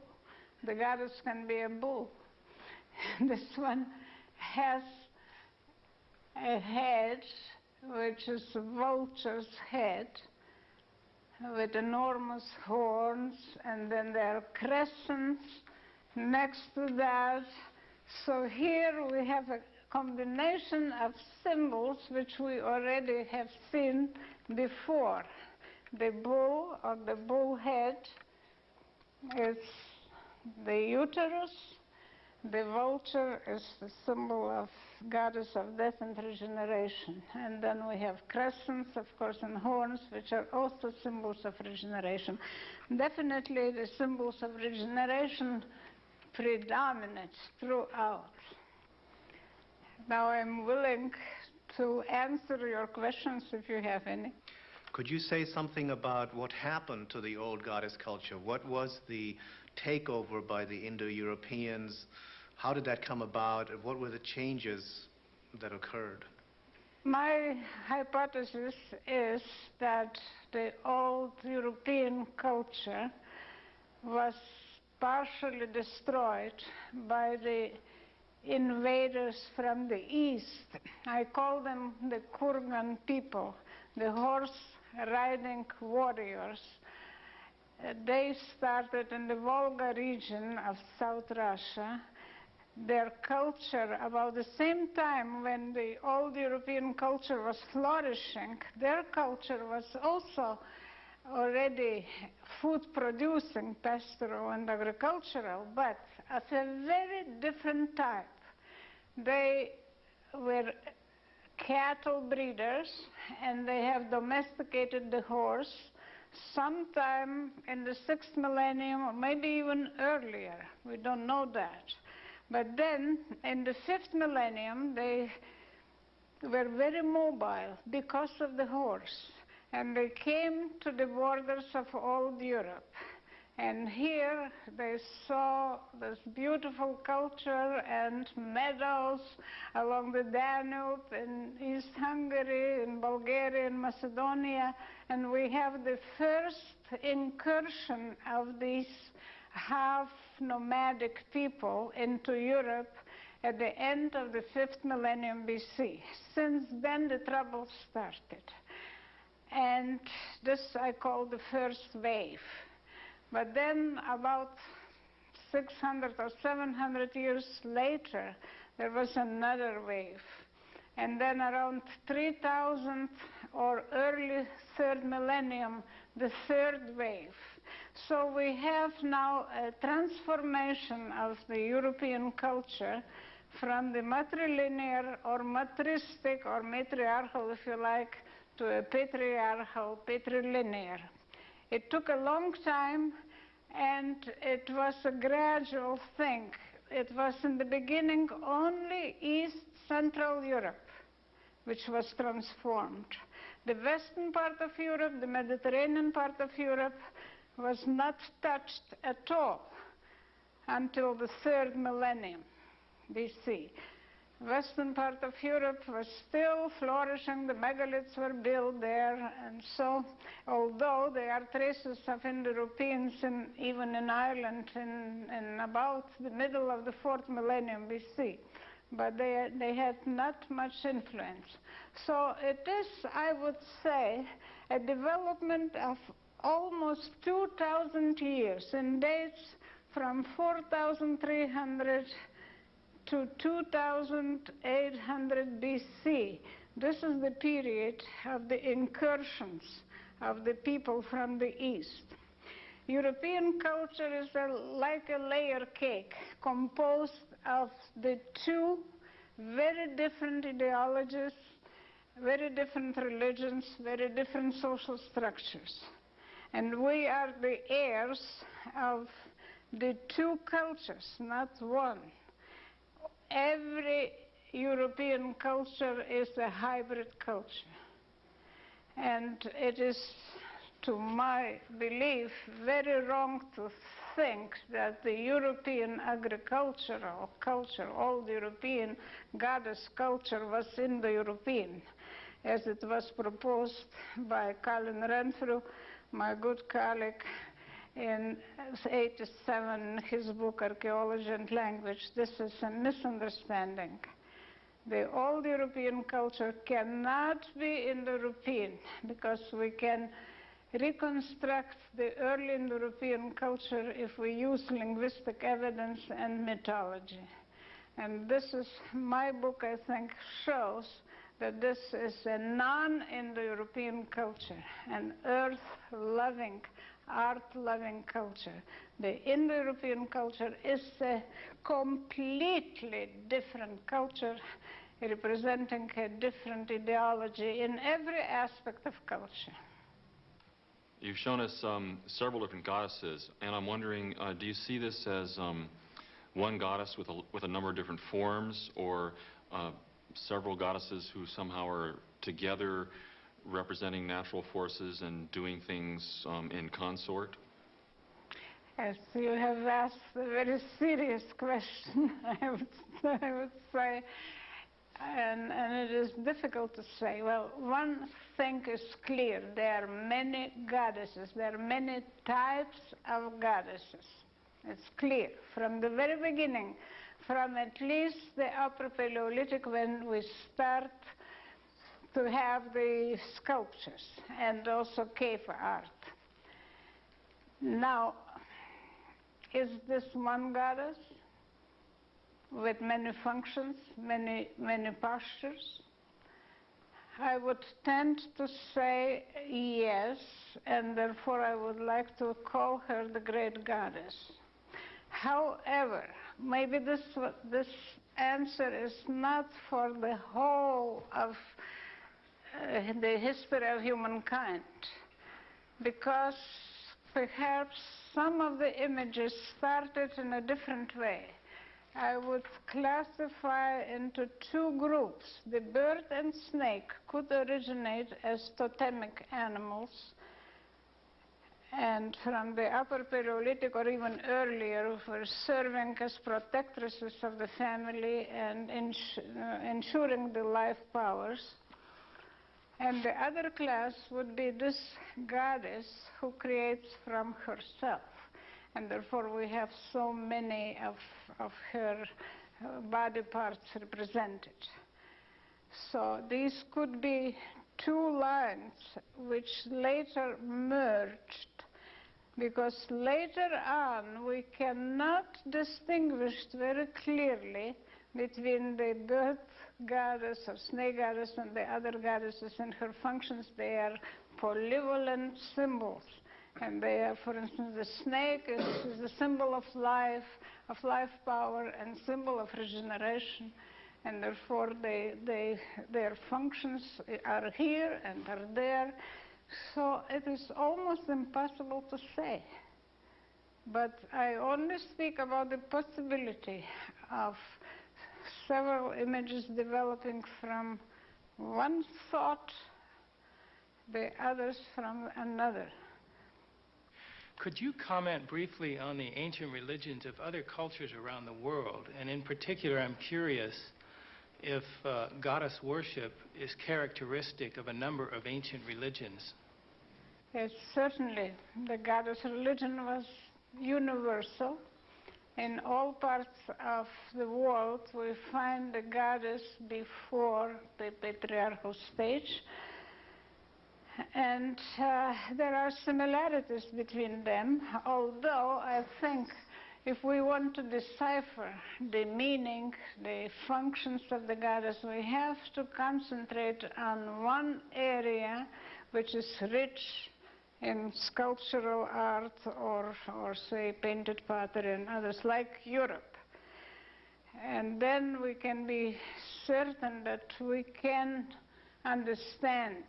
The goddess can be a bull. This one has a head, which is a vulture's head, with enormous horns, and then there are crescents next to that. So here we have a combination of symbols which we already have seen before. The bull or the bull head is the uterus. The vulture is the symbol of goddess of death and regeneration. And then we have crescents, of course, and horns, which are also symbols of regeneration. Definitely the symbols of regeneration predominate throughout. Now I'm willing to answer your questions if you have any. Could you say something about what happened to the old goddess culture? What was the takeover by the Indo-Europeans? How did that come about? And what were the changes that occurred? My hypothesis is that the old European culture was partially destroyed by the invaders from the east. I call them the Kurgan people, the horse-riding warriors. They started in the Volga region of South Russia. Their culture, about the same time when the old European culture was flourishing, their culture was also already food-producing, pastoral and agricultural, but of a very different type. They were cattle breeders, and they have domesticated the horse sometime in the 6th millennium, or maybe even earlier. We don't know that. But then, in the 5th millennium, they were very mobile because of the horse. And they came to the borders of old Europe. And here they saw this beautiful culture and meadows along the Danube in East Hungary, in Bulgaria, and Macedonia. And we have the first incursion of these half-nomadic people into Europe at the end of the 5th millennium BC. Since then, the trouble started. And this I call the first wave. But then about 600 or 700 years later, there was another wave. And then around 3000 or early 3rd millennium, the third wave. So we have now a transformation of the European culture from the matrilinear or matristic or matriarchal, if you like, to a patriarchal, patrilinear. It took a long time, and it was a gradual thing. It was in the beginning only East Central Europe which was transformed. The western part of Europe, the Mediterranean part of Europe, was not touched at all until the 3rd millennium BC. Western part of Europe was still flourishing. The megaliths were built there, and so, although there are traces of Indo-Europeans even in Ireland in about the middle of the 4th millennium BC. but they had not much influence. So it is, I would say, a development of almost 2,000 years and dates from 4,300 to 2,800 BC. This is the period of the incursions of the people from the east. European culture is like a layer cake composed of the two very different ideologies, very different religions, very different social structures. And we are the heirs of the two cultures, not one. Every European culture is a hybrid culture. And it is, to my belief, very wrong to think that the European agricultural culture, old European goddess culture, was Indo-European, as it was proposed by Colin Renfrew, my good colleague, in 1987, his book, Archaeology and Language. This is a misunderstanding. The old European culture cannot be Indo-European because we can reconstruct the early Indo-European culture if we use linguistic evidence and mythology. And this is, my book, I think, shows that this is a non-Indo-European culture, an earth-loving, art-loving culture. The Indo-European culture is a completely different culture, representing a different ideology in every aspect of culture. You've shown us several different goddesses, and I'm wondering, do you see this as one goddess with a number of different forms, or several goddesses who somehow are together representing natural forces and doing things in consort? Yes, you have asked a very serious question, I would say, and it is difficult to say. Well, one thing is clear. There are many goddesses. There are many types of goddesses. It's clear from the very beginning, from at least the Upper Paleolithic, when we start to have the sculptures and also cave art. Now, is this one goddess with many functions, many postures? I would tend to say yes, and therefore I would like to call her the great goddess. However, maybe this answer is not for the whole of the history of humankind, because perhaps some of the images started in a different way. I would classify into two groups. The bird and snake could originate as totemic animals, and from the Upper Paleolithic or even earlier were serving as protectresses of the family and ensuring the life powers. And the other class would be this goddess who creates from herself. And therefore we have so many of her body parts represented. So these could be two lines which later merged, because later on we cannot distinguish very clearly between the bird goddess or snake goddess and the other goddesses and her functions. They are polyvalent symbols. And they are, for instance, the snake is the symbol of life power, and symbol of regeneration. And therefore, their functions are here and are there. So it is almost impossible to say. But I only speak about the possibility of several images developing from one thought, the others from another. Could you comment briefly on the ancient religions of other cultures around the world? And in particular, I'm curious if goddess worship is characteristic of a number of ancient religions. Yes, certainly. The goddess religion was universal. In all parts of the world, we find the goddess before the patriarchal stage. And there are similarities between them, although I think if we want to decipher the meaning, the functions of the goddess, we have to concentrate on one area which is rich in sculptural art or say, painted pottery and others, like Europe. And then we can be certain that we can understand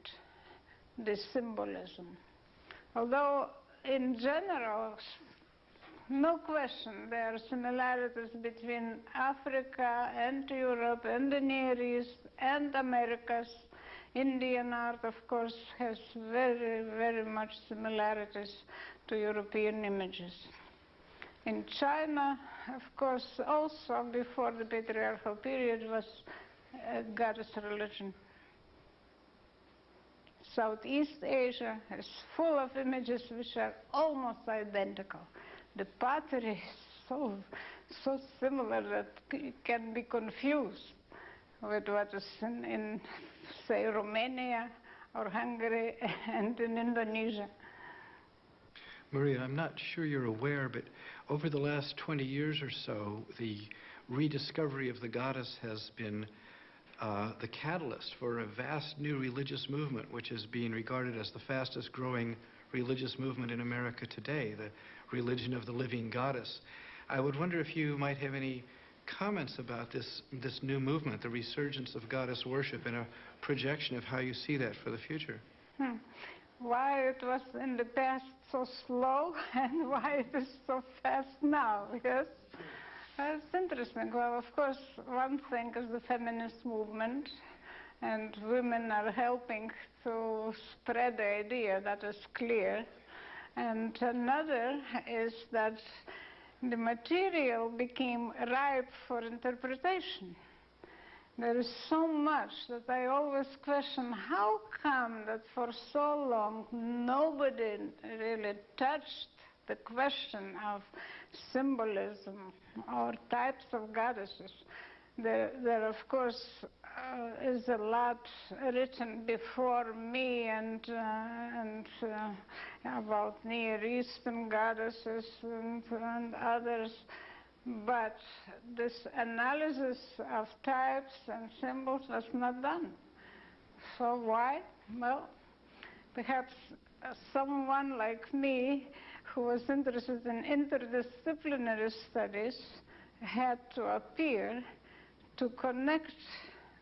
the symbolism. Although, in general, no question, there are similarities between Africa and Europe and the Near East and Americas. Indian art, of course, has very, very much similarities to European images. In China, of course, also before the patriarchal period, was a goddess religion. Southeast Asia is full of images which are almost identical. The pottery is so similar that it can be confused with what is in say, Romania or Hungary and in Indonesia. Maria, I'm not sure you're aware, but over the last 20 years or so, the rediscovery of the goddess has been the catalyst for a vast new religious movement, which is being regarded as the fastest growing religious movement in America today, the religion of the living goddess. I would wonder if you might have any comments about this new movement, the resurgence of goddess worship, and a projection of how you see that for the future. Why it was in the past so slow and why it is so fast now, yes? It's interesting. Well, of course, one thing is the feminist movement, and women are helping to spread the idea, that is clear. And another is that the material became ripe for interpretation. There is so much that I always question, how come that for so long nobody really touched the question of symbolism or types of goddesses? There of course, is a lot written before me and about Near Eastern goddesses and others, but this analysis of types and symbols was not done. So why? Well, perhaps someone like me who was interested in interdisciplinary studies had to appear to connect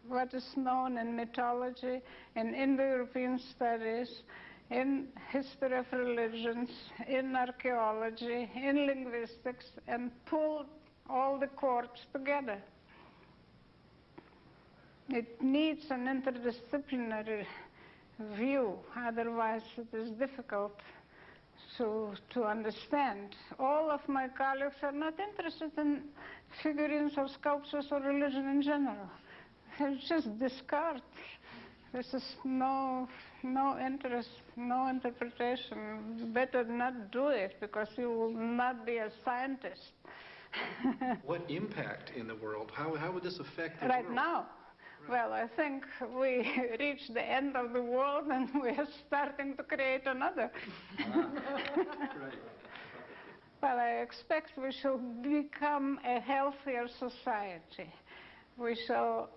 what is known in mythology, in Indo-European studies, in history of religions, in archaeology, in linguistics, and pull all the cords together. It needs an interdisciplinary view, otherwise it is difficult to understand. All of my colleagues are not interested in figurines or sculptures or religion in general. They just discard. This is no interest, no interpretation. Better not do it, because you will not be a scientist. What impact in the world? How would this affect the right world? Now? Right. Well, I think we reached the end of the world and we are starting to create another. Right. Well, I expect we shall become a healthier society. We shall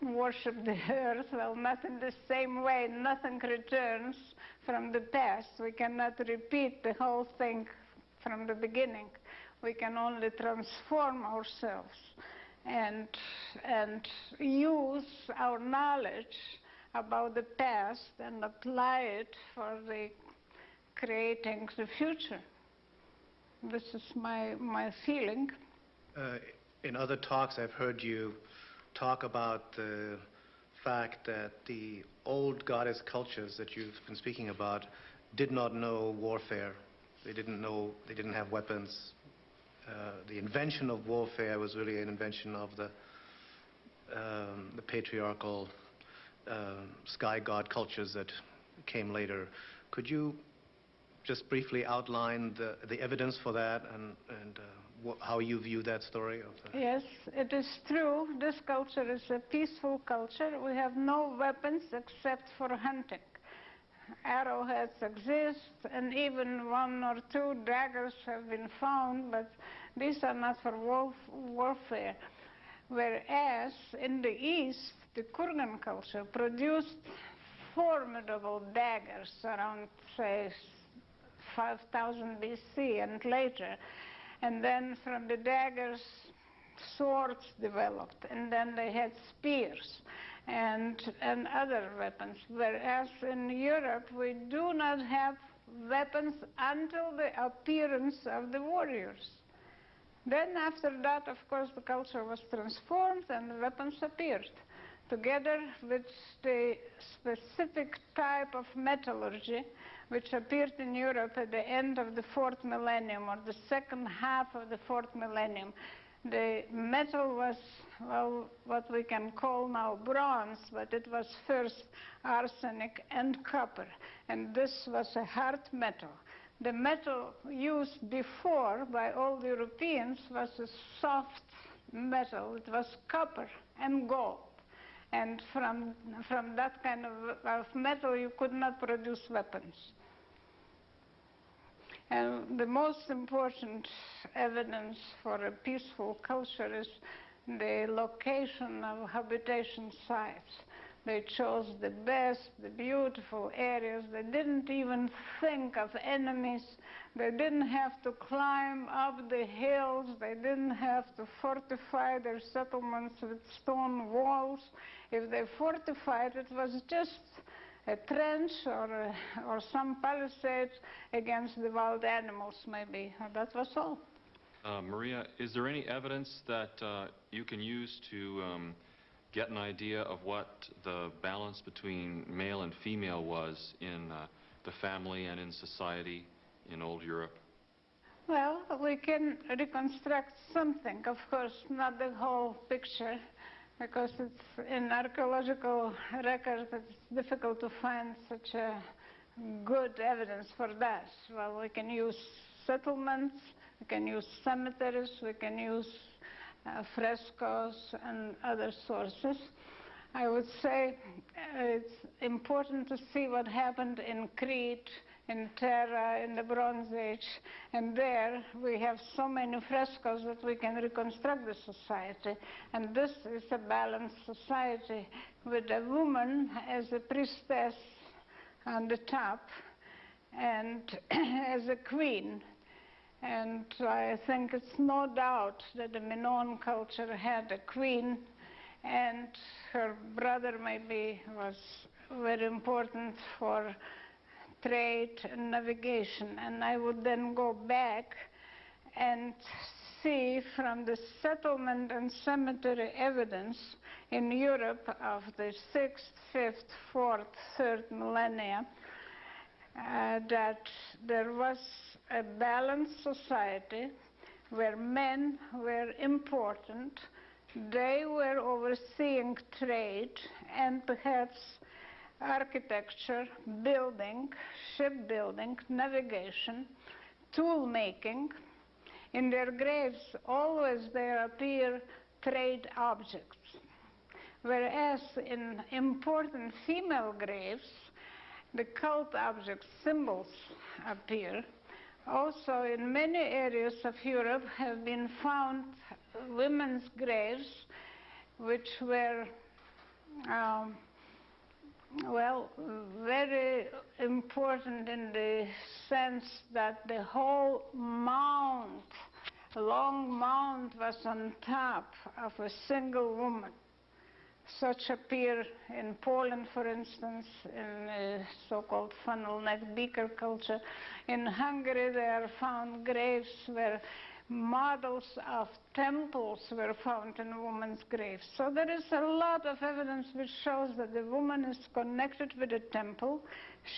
worship the earth, well, not in the same way. Nothing returns from the past. We cannot repeat the whole thing from the beginning. We can only transform ourselves and use our knowledge about the past and apply it for the creating the future. This is my feeling. In other talks, I've heard you talk about the fact that the old goddess cultures that you've been speaking about did not know warfare. They didn't have weapons. The invention of warfare was really an invention of the patriarchal sky god cultures that came later. Could you just briefly outline the evidence for that and how you view that story? Yes, it is true. This culture is a peaceful culture. We have no weapons except for hunting. Arrowheads exist, and even 1 or 2 daggers have been found, but these are not for warfare. Whereas in the East, the Kurgan culture produced formidable daggers around, say, 5000 BC and later. And then from the daggers, swords developed, and then they had spears and other weapons. Whereas in Europe, we do not have weapons until the appearance of the warriors. Then after that, of course, the culture was transformed and the weapons appeared, together with the specific type of metallurgy which appeared in Europe at the end of the 4th millennium, or the second half of the 4th millennium. The metal was, well, what we can call now bronze, but it was first arsenic and copper, and this was a hard metal. The metal used before by all the Europeans was a soft metal. It was copper and gold. And from that kind of metal, you could not produce weapons. And the most important evidence for a peaceful culture is the location of habitation sites. They chose the best, the beautiful areas. They didn't even think of enemies. They didn't have to climb up the hills. They didn't have to fortify their settlements with stone walls. If they fortified, it was just a trench or some palisade against the wild animals, maybe. That was all. Maria, is there any evidence that you can use to get an idea of what the balance between male and female was in the family and in society in old Europe? Well, we can reconstruct something. Of course, not the whole picture, because it's in archaeological records, it's difficult to find such a good evidence for that. Well, we can use settlements, we can use cemeteries, we can use frescoes and other sources. I would say it's important to see what happened in Crete, in Terra, in the Bronze Age, and there we have so many frescoes that we can reconstruct the society. And this is a balanced society with a woman as a priestess on the top and as a queen. And I think it's no doubt that the Minoan culture had a queen, and her brother maybe was very important for trade and navigation. And I would then go back and see from the settlement and cemetery evidence in Europe of the 6th, 5th, 4th, 3rd millennia that there was a balanced society where men were important. They were overseeing trade and perhaps architecture, building, shipbuilding, navigation, tool making. In their graves, always there appear trade objects. Whereas in important female graves, the cult objects, symbols appear. Also, in many areas of Europe have been found women's graves which were well, very important in the sense that the whole mound, long mound, was on top of a single woman. Such appear in Poland, for instance, in the so-called funnel neck beaker culture. In Hungary, there are found graves where models of temples were found in women's graves. So there is a lot of evidence which shows that the woman is connected with the temple.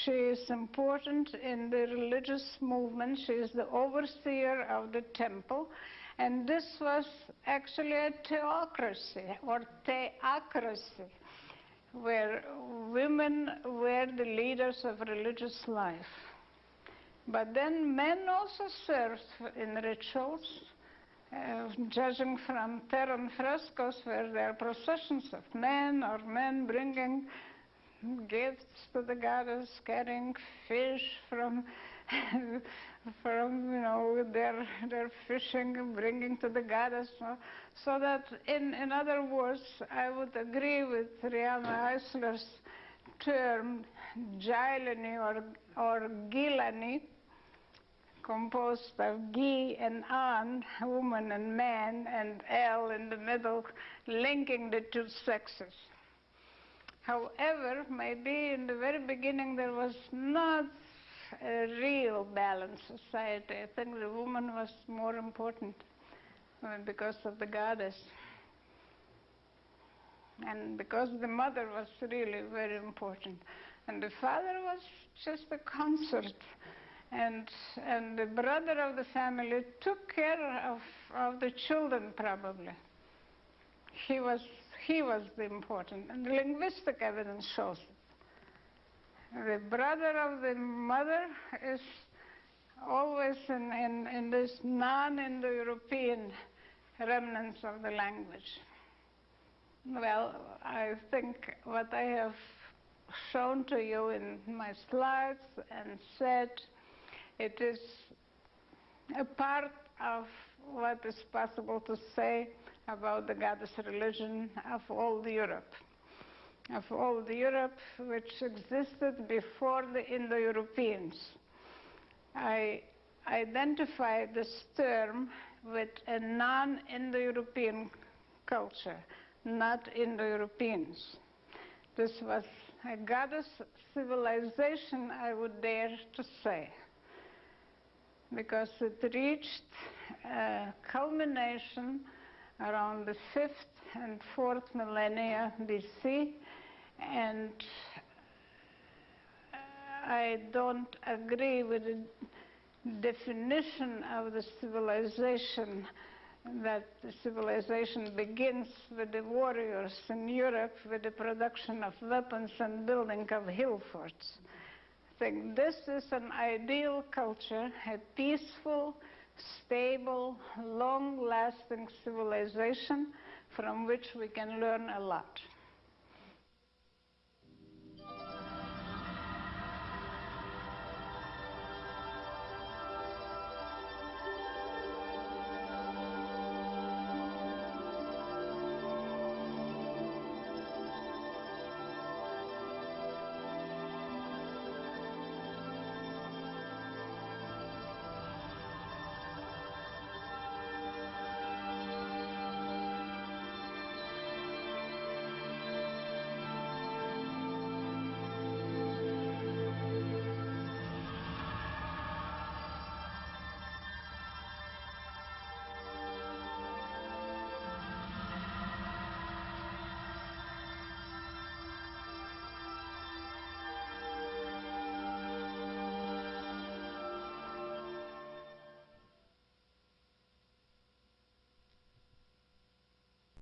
She is important in the religious movement. She is the overseer of the temple. And this was actually a theocracy, or theocracy, where women were the leaders of religious life. But then men also served in rituals, judging from Terran frescoes where there are processions of men or men bringing gifts to the goddess, carrying fish from their fishing, bringing to the goddess. So that, in other words, I would agree with Rihanna Eisler's term, Gilani or Gilani, composed of Gi and An, woman and man, and El in the middle, linking the two sexes. However, maybe in the very beginning there was not a real balanced society. I think the woman was more important because of the goddess. And because the mother was really very important. And the father was just a consort. And the brother of the family took care of the children, probably. He was the important, and the linguistic evidence shows it. The brother of the mother is always in this non-Indo-European remnants of the language. Well, I think what I have shown to you in my slides and said, it is a part of what is possible to say about the goddess religion of old Europe, which existed before the Indo-Europeans. I identify this term with a non-Indo-European culture, not Indo-Europeans. This was a goddess civilization, I would dare to say, because it reached a culmination around the 5th and 4th millennia BC, and I don't agree with the definition of the civilization, that the civilization begins with the warriors in Europe with the production of weapons and building of hill forts. I think this is an ideal culture, a peaceful, stable, long-lasting civilization from which we can learn a lot.